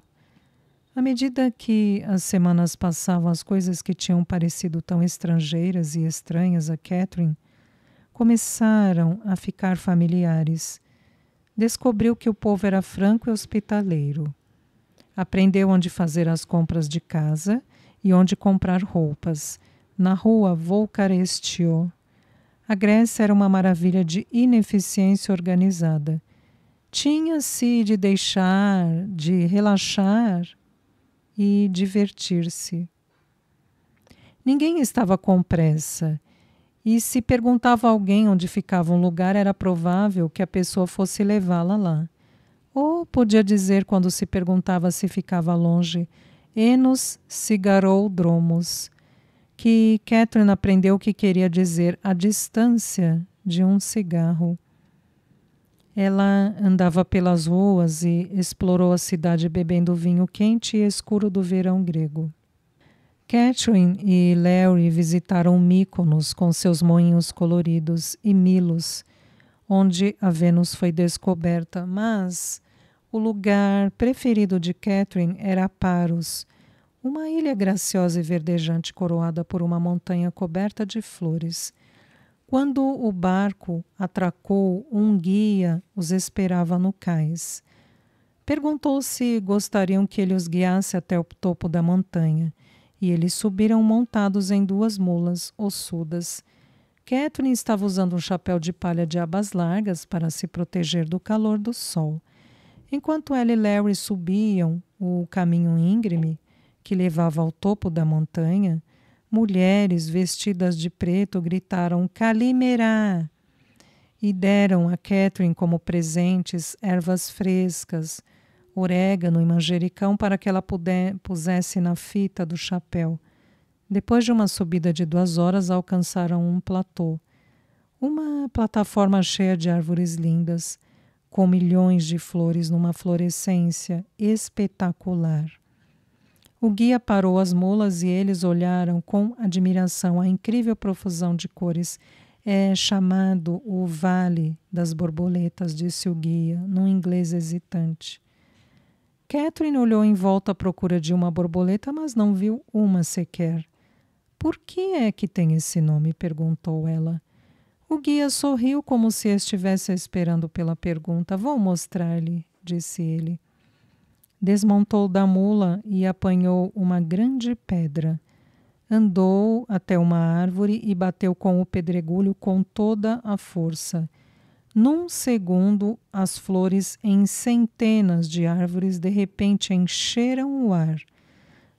À medida que as semanas passavam, as coisas que tinham parecido tão estrangeiras e estranhas a Catherine começaram a ficar familiares. Descobriu que o povo era franco e hospitaleiro. Aprendeu onde fazer as compras de casa e onde comprar roupas. Na rua Volcarestio. A Grécia era uma maravilha de ineficiência organizada. Tinha-se de deixar, de relaxar e divertir-se. Ninguém estava com pressa, e se perguntava a alguém onde ficava um lugar, era provável que a pessoa fosse levá-la lá. Ou podia dizer, quando se perguntava se ficava longe, enos cigaroudromos, que Catherine aprendeu que queria dizer a distância de um cigarro. Ela andava pelas ruas e explorou a cidade bebendo vinho quente e escuro do verão grego. Catherine e Larry visitaram Mykonos com seus moinhos coloridos e Milos, onde a Vênus foi descoberta, mas o lugar preferido de Catherine era Paros, uma ilha graciosa e verdejante coroada por uma montanha coberta de flores. Quando o barco atracou, um guia os esperava no cais. Perguntou se gostariam que ele os guiasse até o topo da montanha, e eles subiram montados em 2 mulas ossudas. Catherine estava usando um chapéu de palha de abas largas para se proteger do calor do sol. Enquanto ela e Larry subiam o caminho íngreme, que levava ao topo da montanha, mulheres vestidas de preto gritaram Kalimera e deram a Catherine como presentes ervas frescas, orégano e manjericão para que ela pusesse na fita do chapéu. Depois de uma subida de 2 horas, alcançaram um platô. Uma plataforma cheia de árvores lindas, com milhões de flores numa florescência espetacular. O guia parou as mulas e eles olharam com admiração a incrível profusão de cores. É chamado o Vale das Borboletas, disse o guia, num inglês hesitante. Catherine olhou em volta à procura de uma borboleta, mas não viu uma sequer. Por que é que tem esse nome? Perguntou ela. O guia sorriu como se estivesse esperando pela pergunta. Vou mostrar-lhe, disse ele. Desmontou da mula e apanhou uma grande pedra. Andou até uma árvore e bateu com o pedregulho com toda a força. Num segundo, as flores em centenas de árvores de repente encheram o ar.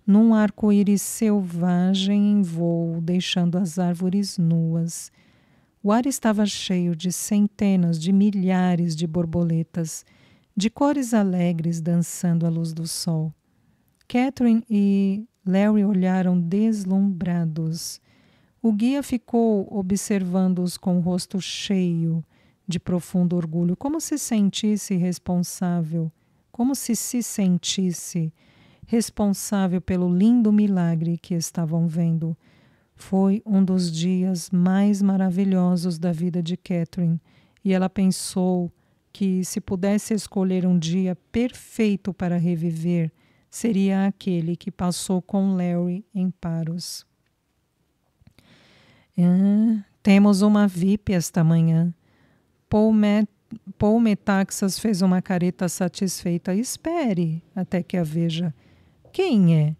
Num arco-íris selvagem em voo, deixando as árvores nuas. O ar estava cheio de centenas de milhares de borboletas, de cores alegres dançando à luz do sol. Catherine e Larry olharam deslumbrados. O guia ficou observando-os com o rosto cheio de profundo orgulho, como se sentisse responsável pelo lindo milagre que estavam vendo. Foi um dos dias mais maravilhosos da vida de Catherine, e ela pensou que, se pudesse escolher um dia perfeito para reviver, seria aquele que passou com Larry em Paros. Temos uma VIP esta manhã. Paul Metaxas fez uma careta satisfeita. Espere até que a veja. Quem é?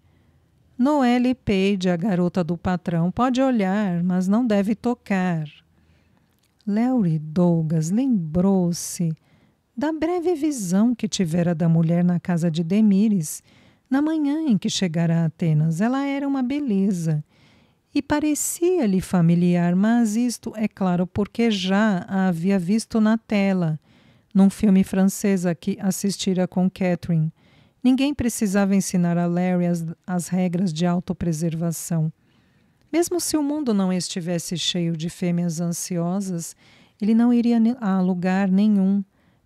Noelle Page, a garota do patrão. Pode olhar, mas não deve tocar. Larry Douglas lembrou-se da breve visão que tivera da mulher na casa de Demires, na manhã em que chegara a Atenas. Ela era uma beleza e parecia-lhe familiar, mas isto é claro porque já a havia visto na tela, num filme francês a que assistira com Catherine. Ninguém precisava ensinar a Larry as regras de autopreservação. Mesmo se o mundo não estivesse cheio de fêmeas ansiosas, ele não iria a lugar nenhum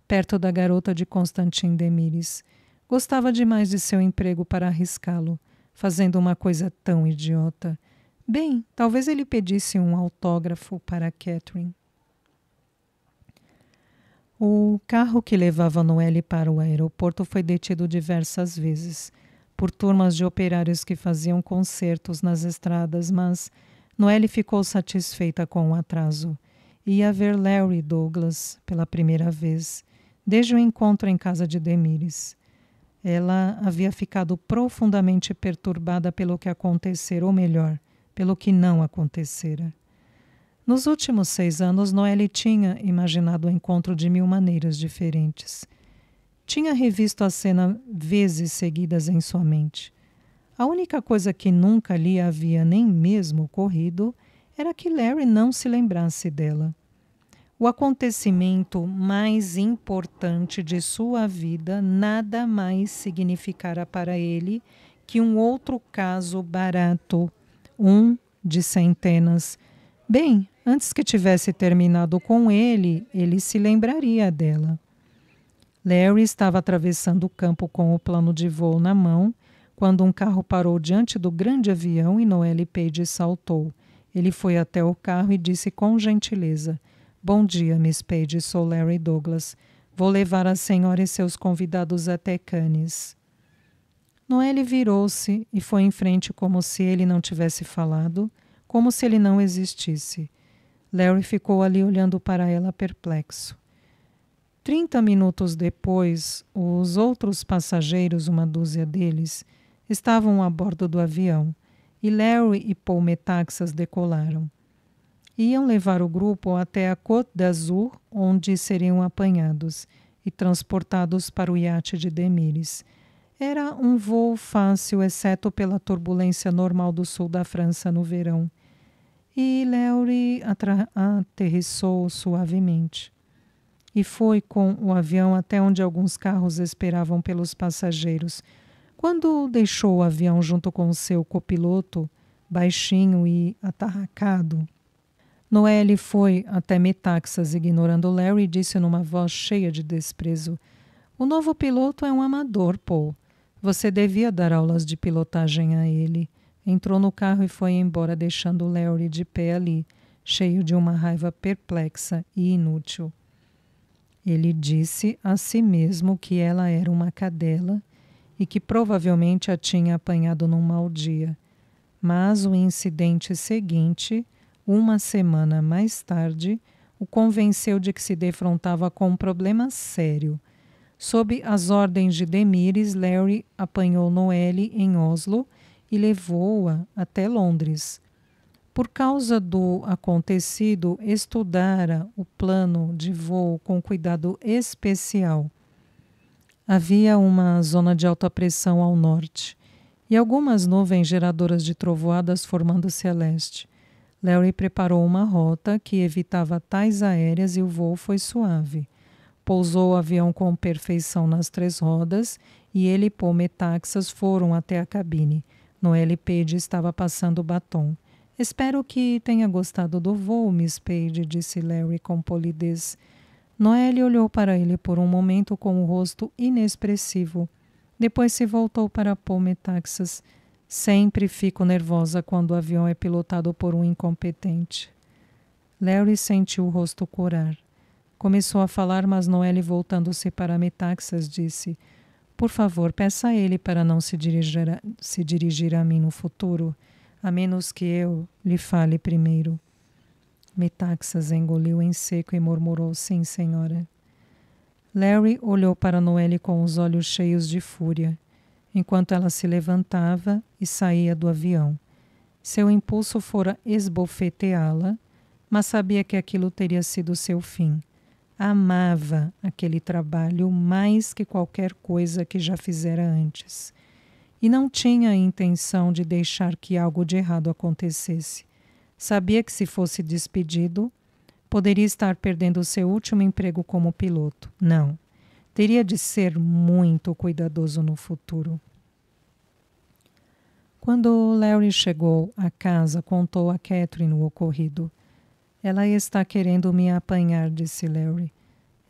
perto da garota de Constantin Demires. Gostava demais de seu emprego para arriscá-lo, fazendo uma coisa tão idiota. Bem, talvez ele pedisse um autógrafo para Catherine. O carro que levava Noelle para o aeroporto foi detido diversas vezes por turmas de operários que faziam concertos nas estradas, mas Noelle ficou satisfeita com o atraso. Ia ver Larry Douglas pela primeira vez, desde o encontro em casa de Demires. Ela havia ficado profundamente perturbada pelo que acontecera, ou melhor, pelo que não acontecera. Nos últimos 6 anos, Noelle tinha imaginado o encontro de 1000 maneiras diferentes. Tinha revisto a cena vezes seguidas em sua mente. A única coisa que nunca lhe havia nem mesmo ocorrido era que Larry não se lembrasse dela. O acontecimento mais importante de sua vida nada mais significara para ele que um outro caso barato, um de centenas. Bem, antes que tivesse terminado com ele se lembraria dela. Larry estava atravessando o campo com o plano de voo na mão, quando um carro parou diante do grande avião e Noelle Page saltou. Ele foi até o carro e disse com gentileza: Bom dia, Miss Page, sou Larry Douglas. Vou levar a senhora e seus convidados até Cannes. Noelle virou-se e foi em frente como se ele não tivesse falado, como se ele não existisse. Larry ficou ali olhando para ela perplexo. 30 minutos depois, os outros passageiros, uma dúzia deles, estavam a bordo do avião e Larry e Paul Metaxas decolaram. Iam levar o grupo até a Côte d'Azur, onde seriam apanhados e transportados para o iate de Demires. Era um voo fácil, exceto pela turbulência normal do sul da França no verão. E Larry aterrissou suavemente. e foi com o avião até onde alguns carros esperavam pelos passageiros. Quando deixou o avião junto com seu copiloto, baixinho e atarracado, Noelle foi até Metaxas, ignorando Larry, e disse numa voz cheia de desprezo: "O novo piloto é um amador, Paul. Você devia dar aulas de pilotagem a ele." Entrou no carro e foi embora, deixando Larry de pé ali, cheio de uma raiva perplexa e inútil. Ele disse a si mesmo que ela era uma cadela e que provavelmente a tinha apanhado num mau dia. Mas o incidente seguinte, uma semana mais tarde, o convenceu de que se defrontava com um problema sério. Sob as ordens de Demires, Larry apanhou Noelle em Oslo e levou-a até Londres. Por causa do acontecido, estudara o plano de voo com cuidado especial. Havia uma zona de alta pressão ao norte e algumas nuvens geradoras de trovoadas formando-se a leste. Larry preparou uma rota que evitava atais aéreas e o voo foi suave. Pousou o avião com perfeição nas 3 rodas e ele e Paul Metaxas foram até a cabine. Noelle Page estava passando batom. "Espero que tenha gostado do voo, Miss Page", disse Larry com polidez. Noelle olhou para ele por um momento com o rosto inexpressivo. Depois se voltou para Paul Metaxas. "Sempre fico nervosa quando o avião é pilotado por um incompetente." Larry sentiu o rosto corar. Começou a falar, mas Noelle, voltando-se para Metaxas, disse: "Por favor, peça a ele para não se dirigir a mim no futuro, a menos que eu lhe fale primeiro." Metaxas engoliu em seco e murmurou: "Sim, senhora." Larry olhou para Noelle com os olhos cheios de fúria, enquanto ela se levantava e saía do avião. Seu impulso fora esbofeteá-la, mas sabia que aquilo teria sido seu fim. Amava aquele trabalho mais que qualquer coisa que já fizera antes. E não tinha a intenção de deixar que algo de errado acontecesse. Sabia que se fosse despedido, poderia estar perdendo seu último emprego como piloto. Não. Teria de ser muito cuidadoso no futuro. Quando Larry chegou à casa, contou a Catherine o ocorrido. "Ela está querendo me apanhar", disse Larry.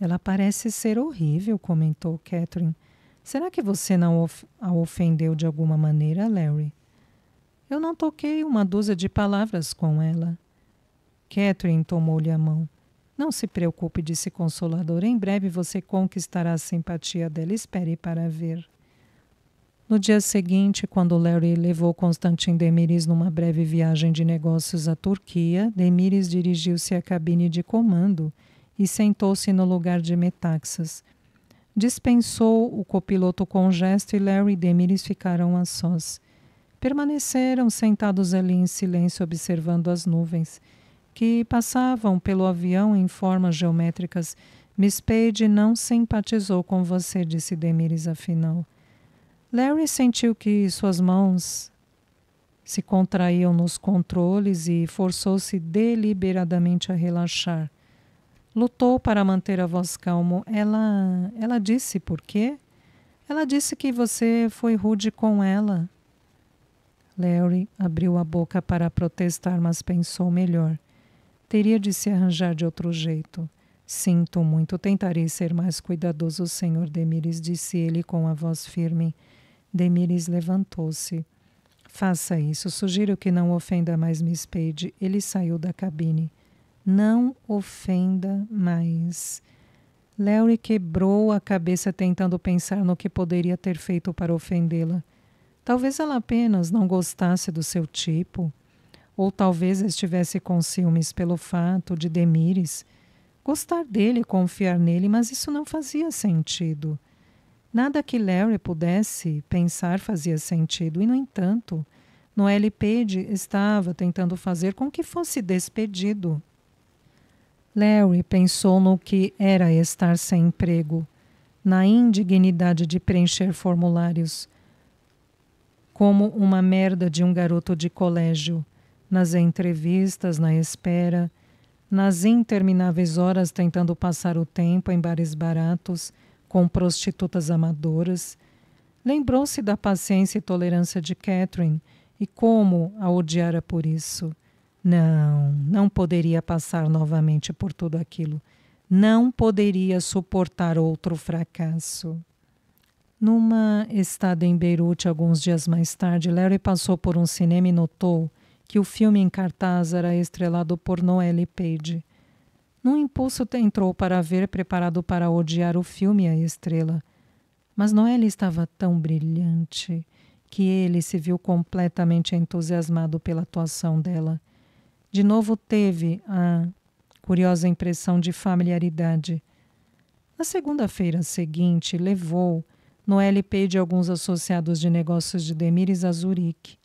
"Ela parece ser horrível", comentou Catherine. "Será que você não a ofendeu de alguma maneira, Larry?" "Eu não toquei uma dúzia de palavras com ela." Catherine tomou-lhe a mão. "Não se preocupe", disse consolador. "Em breve você conquistará a simpatia dela. Espere para ver." No dia seguinte, quando Larry levou Constantin Demires numa breve viagem de negócios à Turquia, Demires dirigiu-se à cabine de comando e sentou-se no lugar de Metaxas. Dispensou o copiloto com um gesto e Larry e Demires ficaram a sós. Permaneceram sentados ali em silêncio, observando as nuvens, que passavam pelo avião em formas geométricas. "Miss Page não simpatizou com você", disse Demires afinal. Larry sentiu que suas mãos se contraíam nos controles e forçou-se deliberadamente a relaxar. Lutou para manter a voz calma. Ela disse por quê? Ela disse que você foi rude com ela." Larry abriu a boca para protestar, mas pensou melhor. Teria de se arranjar de outro jeito. "Sinto muito, tentarei ser mais cuidadoso, Sr. Demires", disse ele com a voz firme. Demires levantou-se. "Faça isso. Sugiro que não ofenda mais Miss Page." Ele saiu da cabine. "Não ofenda mais." Larry quebrou a cabeça tentando pensar no que poderia ter feito para ofendê-la. Talvez ela apenas não gostasse do seu tipo, ou talvez estivesse com ciúmes pelo fato de Demires gostar dele e confiar nele, mas isso não fazia sentido. Nada que Larry pudesse pensar fazia sentido e, no entanto, Noelle Page estava tentando fazer com que fosse despedido. Larry pensou no que era estar sem emprego, na indignidade de preencher formulários, como uma merda de um garoto de colégio, nas entrevistas, na espera, nas intermináveis horas tentando passar o tempo em bares baratos, com prostitutas amadoras. Lembrou-se da paciência e tolerância de Catherine e como a odiara por isso. Não poderia passar novamente por tudo aquilo. Não poderia suportar outro fracasso. Numa estada em Beirute alguns dias mais tarde, Larry passou por um cinema e notou que o filme em cartaz era estrelado por Noelle Page. Num impulso entrou para ver, preparado para odiar o filme e a estrela. Mas Noelle estava tão brilhante que ele se viu completamente entusiasmado pela atuação dela. De novo teve a curiosa impressão de familiaridade. Na segunda-feira seguinte, levou Noelle Page e alguns associados de negócios de Demires a Zurique.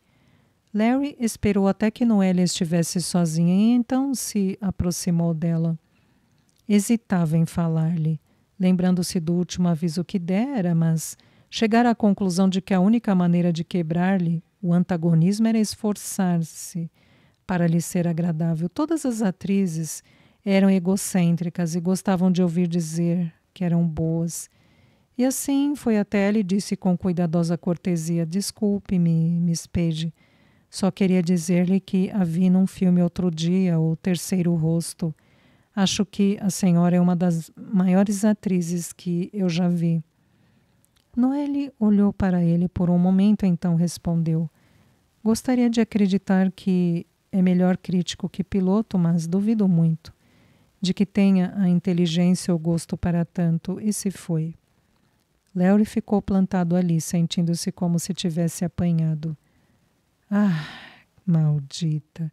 Larry esperou até que Noelle estivesse sozinha e então se aproximou dela. Hesitava em falar-lhe, lembrando-se do último aviso que dera, mas chegara à conclusão de que a única maneira de quebrar-lhe o antagonismo era esforçar-se para lhe ser agradável. Todas as atrizes eram egocêntricas e gostavam de ouvir dizer que eram boas. E assim foi até ela e disse com cuidadosa cortesia: "Desculpe-me, Miss Page. Só queria dizer-lhe que a vi num filme outro dia, O Terceiro Rosto. Acho que a senhora é uma das maiores atrizes que eu já vi." Noelle olhou para ele por um momento, então respondeu: "Gostaria de acreditar que é melhor crítico que piloto, mas duvido muito de que tenha a inteligência ou gosto para tanto." E se foi. Larry ficou plantado ali, sentindo-se como se tivesse apanhado. Ah, maldita!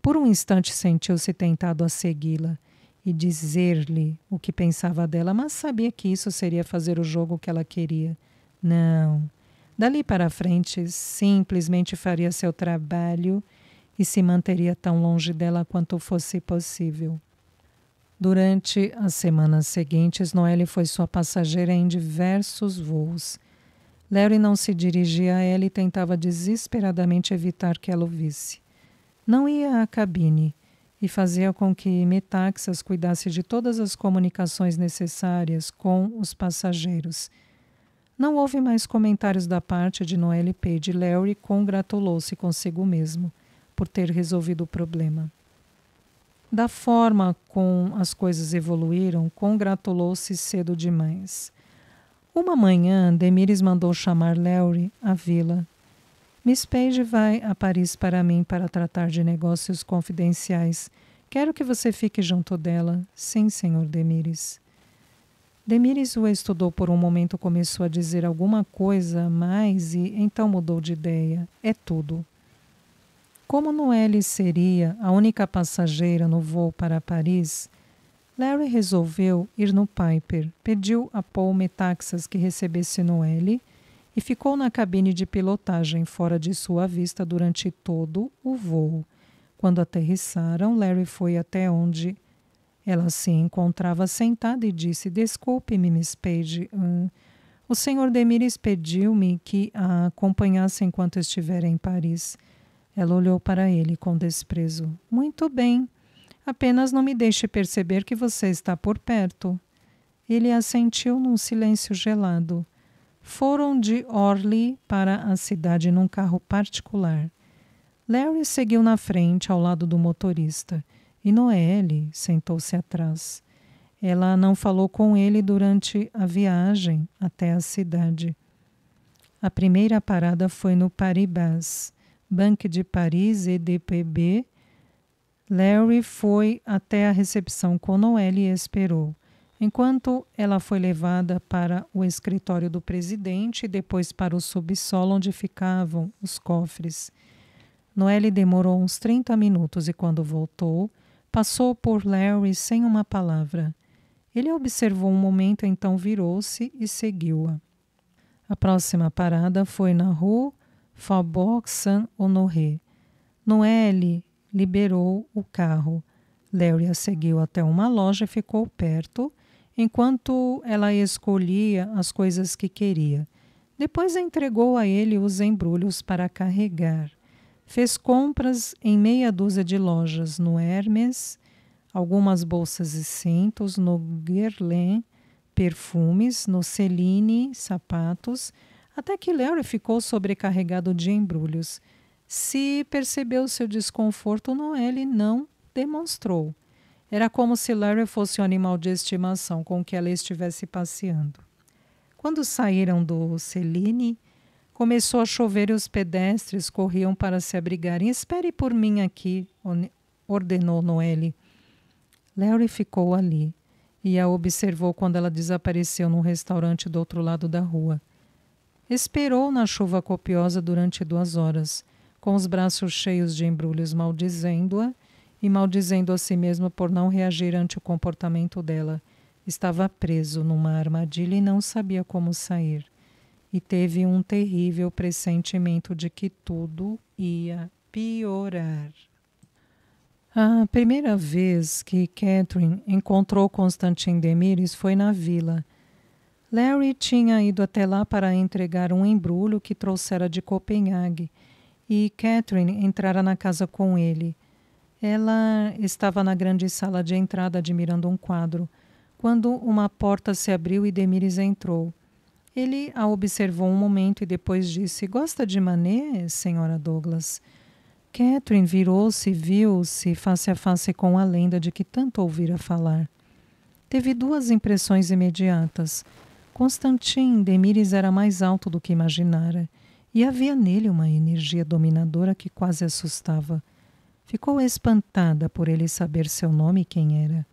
Por um instante sentiu-se tentado a segui-la e dizer-lhe o que pensava dela, mas sabia que isso seria fazer o jogo que ela queria. Não. Dali para frente, simplesmente faria seu trabalho e se manteria tão longe dela quanto fosse possível. Durante as semanas seguintes, Noelle foi sua passageira em diversos voos. Larry não se dirigia a ela e tentava desesperadamente evitar que ela o visse. Não ia à cabine e fazia com que Metaxas cuidasse de todas as comunicações necessárias com os passageiros. Não houve mais comentários da parte de Noelle Page. Larry congratulou-se consigo mesmo por ter resolvido o problema. Da forma como as coisas evoluíram, congratulou-se cedo demais. Uma manhã, Demires mandou chamar Larry à vila. "Miss Page vai a Paris para mim para tratar de negócios confidenciais. Quero que você fique junto dela." "Sim, senhor Demires." Demires o estudou por um momento, começou a dizer alguma coisa a mais e então mudou de ideia. "É tudo." Como Noelle seria a única passageira no voo para Paris, Larry resolveu ir no Piper, pediu a Paul Metaxas que recebesse Noelle e ficou na cabine de pilotagem fora de sua vista durante todo o voo. Quando aterrissaram, Larry foi até onde ela se encontrava sentada e disse: "Desculpe-me, Miss Page. O Sr. Demires pediu-me que a acompanhasse enquanto estiver em Paris." Ela olhou para ele com desprezo. "Muito bem. Apenas não me deixe perceber que você está por perto." Ele assentiu num silêncio gelado. Foram de Orly para a cidade num carro particular. Larry seguiu na frente, ao lado do motorista, e Noelle sentou-se atrás. Ela não falou com ele durante a viagem até a cidade. A primeira parada foi no Paribas, Banque de Paris e DPB. Larry foi até a recepção com Noelle e esperou, enquanto ela foi levada para o escritório do presidente e depois para o subsolo onde ficavam os cofres. Noelle demorou uns 30 minutos e quando voltou, passou por Larry sem uma palavra. Ele a observou um momento, então virou-se e seguiu-a. A próxima parada foi na Rue Faubourg Saint-Honoré. Noelle liberou o carro. Larry a seguiu até uma loja e ficou perto, enquanto ela escolhia as coisas que queria. Depois entregou a ele os embrulhos para carregar. Fez compras em meia dúzia de lojas, no Hermès, algumas bolsas e cintos, no Guerlain, perfumes, no Celine, sapatos, até que Larry ficou sobrecarregado de embrulhos. Se percebeu seu desconforto, Noelle não demonstrou. Era como se Larry fosse um animal de estimação com que ela estivesse passeando. Quando saíram do Celine, começou a chover e os pedestres corriam para se abrigarem. Espere por mim aqui, ordenou Noelle. Larry ficou ali e a observou quando ela desapareceu num restaurante do outro lado da rua. Esperou na chuva copiosa durante 2 horas, com os braços cheios de embrulhos, maldizendo-a e maldizendo a si mesmo por não reagir ante o comportamento dela. Estava preso numa armadilha e não sabia como sair. E teve um terrível pressentimento de que tudo ia piorar. A primeira vez que Catherine encontrou Constantin Demires foi na vila. Larry tinha ido até lá para entregar um embrulho que trouxera de Copenhague e Catherine entrara na casa com ele. Ela estava na grande sala de entrada admirando um quadro, quando uma porta se abriu e Demires entrou. Ele a observou um momento e depois disse: "Gosta de Manet, senhora Douglas?" Catherine virou-se e viu-se face a face com a lenda de que tanto ouvira falar. Teve 2 impressões imediatas. Constantin Demires era mais alto do que imaginara, e havia nele uma energia dominadora que quase assustava. Ficou espantada por ele saber seu nome e quem era.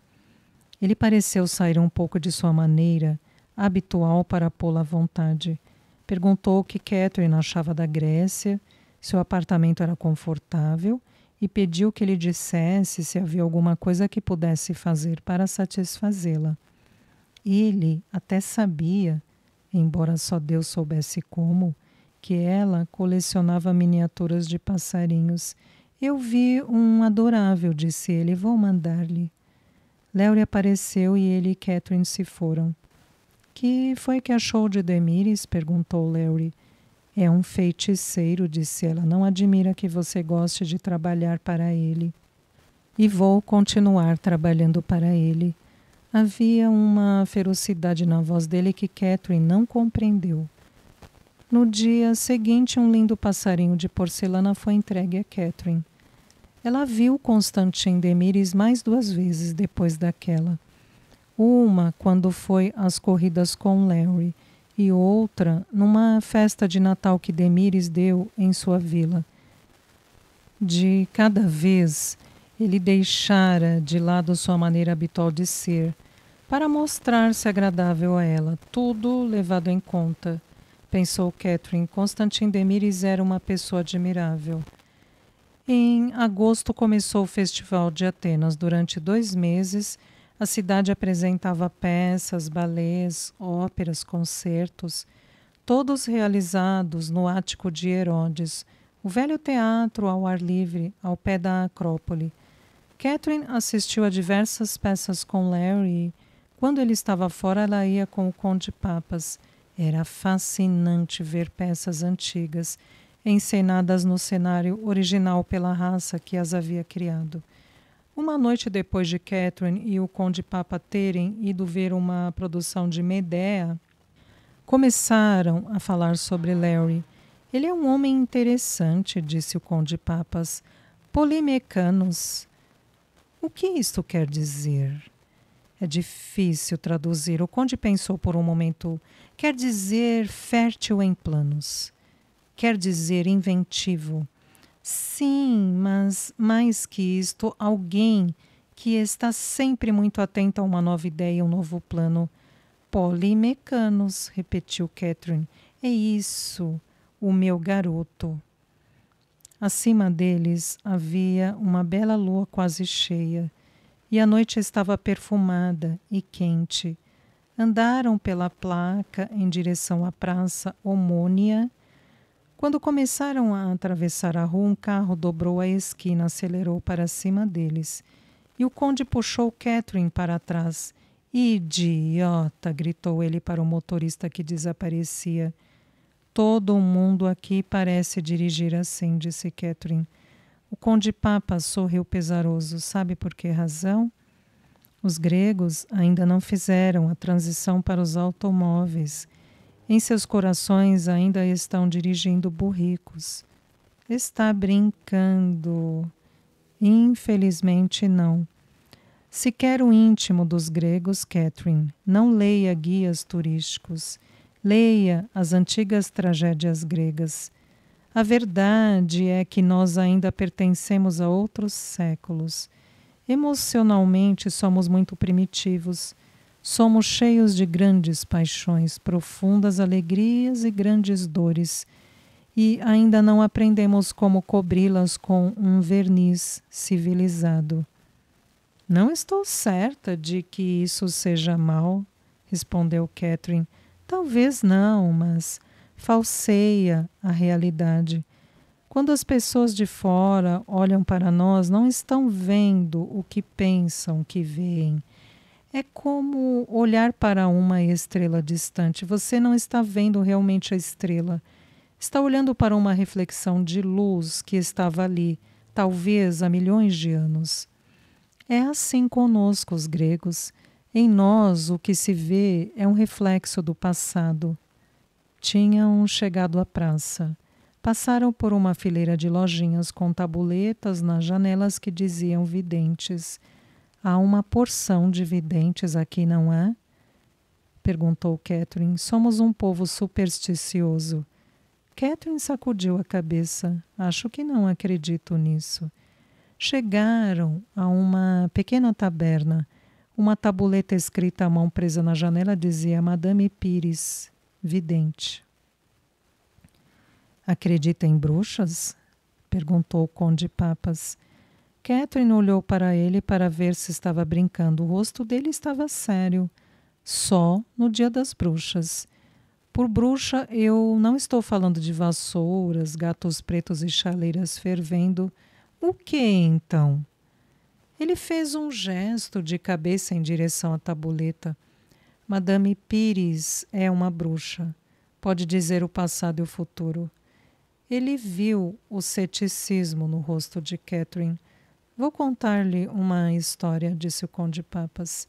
Ele pareceu sair um pouco de sua maneira habitual para pô-la à vontade. Perguntou o que Catherine achava da Grécia, se o apartamento era confortável, e pediu que lhe dissesse se havia alguma coisa que pudesse fazer para satisfazê-la. Ele até sabia, embora só Deus soubesse como, que ela colecionava miniaturas de passarinhos. "Eu vi um adorável", disse ele, "vou mandar-lhe." Larry apareceu e ele e Catherine se foram. "Que foi que achou de Demires?" perguntou Larry. "É um feiticeiro", disse ela. "Não admira que você goste de trabalhar para ele." "E vou continuar trabalhando para ele." Havia uma ferocidade na voz dele que Catherine não compreendeu. No dia seguinte, um lindo passarinho de porcelana foi entregue a Catherine. Ela viu Constantin Demires mais 2 vezes depois daquela. Uma quando foi às corridas com Larry e outra numa festa de Natal que Demires deu em sua vila. De cada vez, ele deixara de lado sua maneira habitual de ser, para mostrar-se agradável a ela, tudo levado em conta. Pensou Catherine, Constantin Demires era uma pessoa admirável. Em agosto começou o Festival de Atenas. Durante 2 meses, a cidade apresentava peças, balés, óperas, concertos, todos realizados no ático de Herodes, o velho teatro ao ar livre, ao pé da Acrópole. Catherine assistiu a diversas peças com Larry e, quando ele estava fora, ela ia com o Conde Papas. Era fascinante ver peças antigas, encenadas no cenário original pela raça que as havia criado. Uma noite depois de Catherine e o Conde Papa terem ido ver uma produção de Medea, começaram a falar sobre Larry. "Ele é um homem interessante", disse o Conde Papas. "Polimecanos." "O que isto quer dizer?" "É difícil traduzir." O Conde pensou por um momento. "Quer dizer fértil em planos. Quer dizer inventivo." "Sim, mas mais que isto, alguém que está sempre muito atento a uma nova ideia, um novo plano." "Polimecanos", repetiu Catherine. "É isso, o meu garoto." Acima deles havia uma bela lua quase cheia, e a noite estava perfumada e quente. Andaram pela placa em direção à praça Omônia. Quando começaram a atravessar a rua, um carro dobrou a esquina, acelerou para cima deles. E o conde puxou Catherine para trás. "Idiota!" gritou ele para o motorista que desaparecia. "Todo mundo aqui parece dirigir assim", disse Catherine. O conde Papa sorriu pesaroso. "Sabe por que razão?" Os gregos ainda não fizeram a transição para os automóveis. Em seus corações ainda estão dirigindo burricos. Está brincando. Infelizmente não. Sequer o íntimo dos gregos, Catherine, não leia guias turísticos. Leia as antigas tragédias gregas. A verdade é que nós ainda pertencemos a outros séculos. Emocionalmente somos muito primitivos. Somos cheios de grandes paixões, profundas alegrias e grandes dores. E ainda não aprendemos como cobri-las com um verniz civilizado. Não estou certa de que isso seja mal, respondeu Catherine. Talvez não, mas falseia a realidade. Quando as pessoas de fora olham para nós, não estão vendo o que pensam que veem. É como olhar para uma estrela distante. Você não está vendo realmente a estrela. Está olhando para uma reflexão de luz que estava ali, talvez há milhões de anos. É assim conosco, os gregos. Em nós, o que se vê é um reflexo do passado. Tinham chegado à praça. Passaram por uma fileira de lojinhas com tabuletas nas janelas que diziam videntes. Há uma porção de videntes aqui, não há? Perguntou Catherine. Somos um povo supersticioso. Catherine sacudiu a cabeça. Acho que não acredito nisso. Chegaram a uma pequena taberna. Uma tabuleta escrita à mão presa na janela dizia Madame Pires, vidente. Acredita em bruxas? Perguntou o conde Papas. Catherine olhou para ele para ver se estava brincando. O rosto dele estava sério. Só no dia das bruxas. Por bruxa, eu não estou falando de vassouras, gatos pretos e chaleiras fervendo. O que então? Ele fez um gesto de cabeça em direção à tabuleta. Madame Pires é uma bruxa. Pode dizer o passado e o futuro. Ele viu o ceticismo no rosto de Catherine. Vou contar-lhe uma história, disse o conde Papas.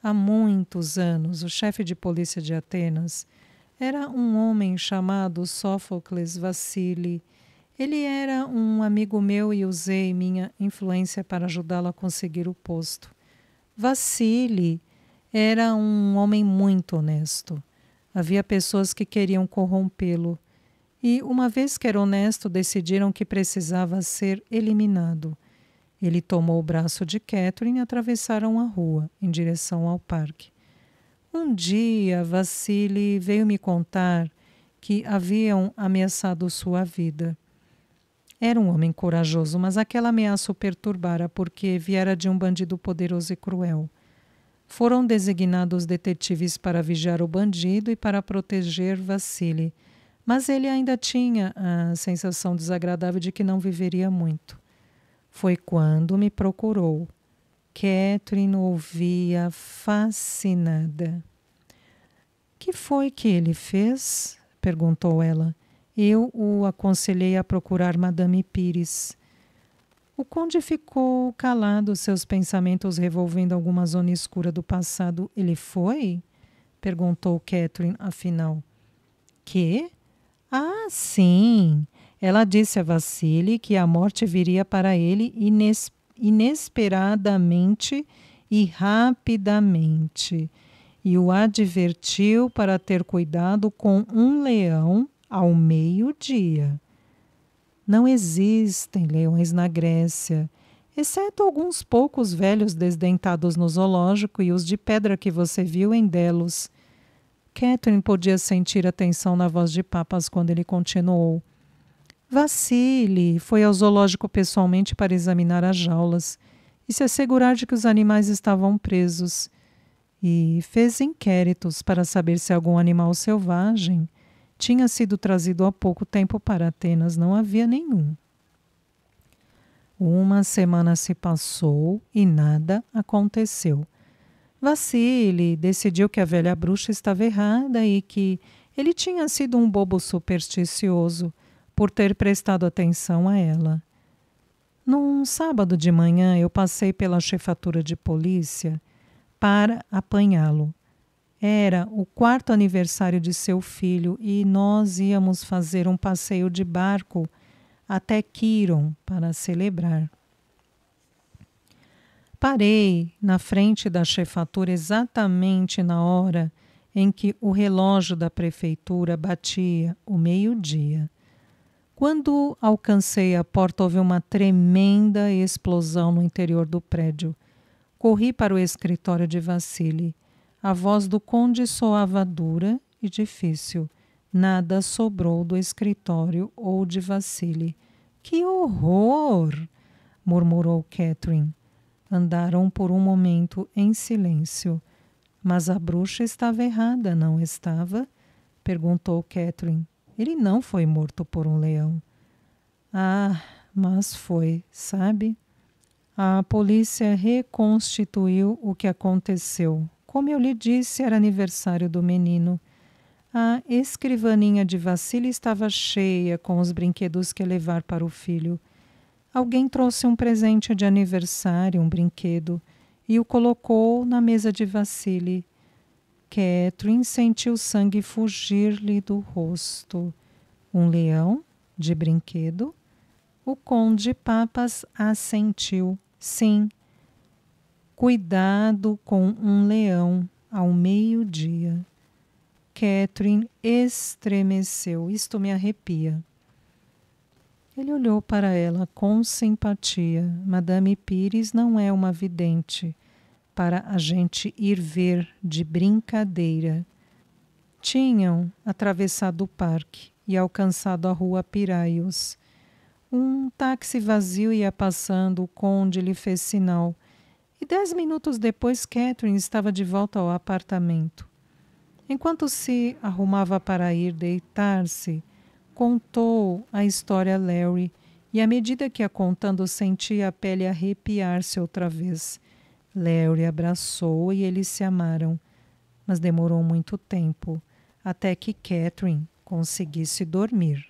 Há muitos anos, o chefe de polícia de Atenas era um homem chamado Sófocles Vassili. Ele era um amigo meu e usei minha influência para ajudá-lo a conseguir o posto. Vassili era um homem muito honesto. Havia pessoas que queriam corrompê-lo. E, uma vez que era honesto, decidiram que precisava ser eliminado. Ele tomou o braço de Catherine e atravessaram a rua, em direção ao parque. Um dia, Vassili veio me contar que haviam ameaçado sua vida. Era um homem corajoso, mas aquela ameaça o perturbara porque viera de um bandido poderoso e cruel. Foram designados detetives para vigiar o bandido e para proteger Vassili, mas ele ainda tinha a sensação desagradável de que não viveria muito. Foi quando me procurou. Catherine ouvia fascinada. Que foi que ele fez? Perguntou ela. Eu o aconselhei a procurar Madame Pires. O conde ficou calado, seus pensamentos revolvendo alguma zona escura do passado. Ele foi? Perguntou Catherine, afinal. Que? Ah, sim. Ela disse a Vassili que a morte viria para ele inesperadamente e rapidamente. E o advertiu para ter cuidado com um leão ao meio-dia. Não existem leões na Grécia, exceto alguns poucos velhos desdentados no zoológico e os de pedra que você viu em Delos. Catherine podia sentir a tensão na voz de Papas quando ele continuou. Vassili foi ao zoológico pessoalmente para examinar as jaulas e se assegurar de que os animais estavam presos. E fez inquéritos para saber se algum animal selvagem tinha sido trazido há pouco tempo para Atenas. Não havia nenhum. Uma semana se passou e nada aconteceu. Vassili decidiu que a velha bruxa estava errada e que ele tinha sido um bobo supersticioso por ter prestado atenção a ela. Num sábado de manhã, eu passei pela chefatura de polícia. para apanhá-lo. Era o 4º aniversário de seu filho e nós íamos fazer um passeio de barco até Kiron para celebrar. Parei na frente da chefatura exatamente na hora em que o relógio da prefeitura batia o meio-dia. Quando alcancei a porta, houve uma tremenda explosão no interior do prédio. Corri para o escritório de Vassili. A voz do conde soava dura e difícil. Nada sobrou do escritório ou de Vassili. Que horror! Murmurou Catherine. Andaram por um momento em silêncio. Mas a bruxa estava errada, não estava? Perguntou Catherine. Ele não foi morto por um leão. Ah, mas foi, sabe? A polícia reconstituiu o que aconteceu. Como eu lhe disse, era aniversário do menino. A escrivaninha de Vassili estava cheia com os brinquedos que levar para o filho. Alguém trouxe um presente de aniversário, um brinquedo, e o colocou na mesa de Vassili. Catherine sentiu sangue fugir-lhe do rosto. Um leão de brinquedo? O conde Papas assentiu. Sim. Cuidado com um leão ao meio-dia. Catherine estremeceu. Isto me arrepia. Ele olhou para ela com simpatia. Madame Pires não é uma vidente para a gente ir ver de brincadeira. Tinham atravessado o parque e alcançado a rua Piraios. Um táxi vazio ia passando, o conde lhe fez sinal. E 10 minutos depois, Catherine estava de volta ao apartamento. Enquanto se arrumava para ir deitar-se, contou a história a Larry, e à medida que a contando, sentia a pele arrepiar-se outra vez. Larry abraçou e eles se amaram, mas demorou muito tempo, até que Catherine conseguisse dormir.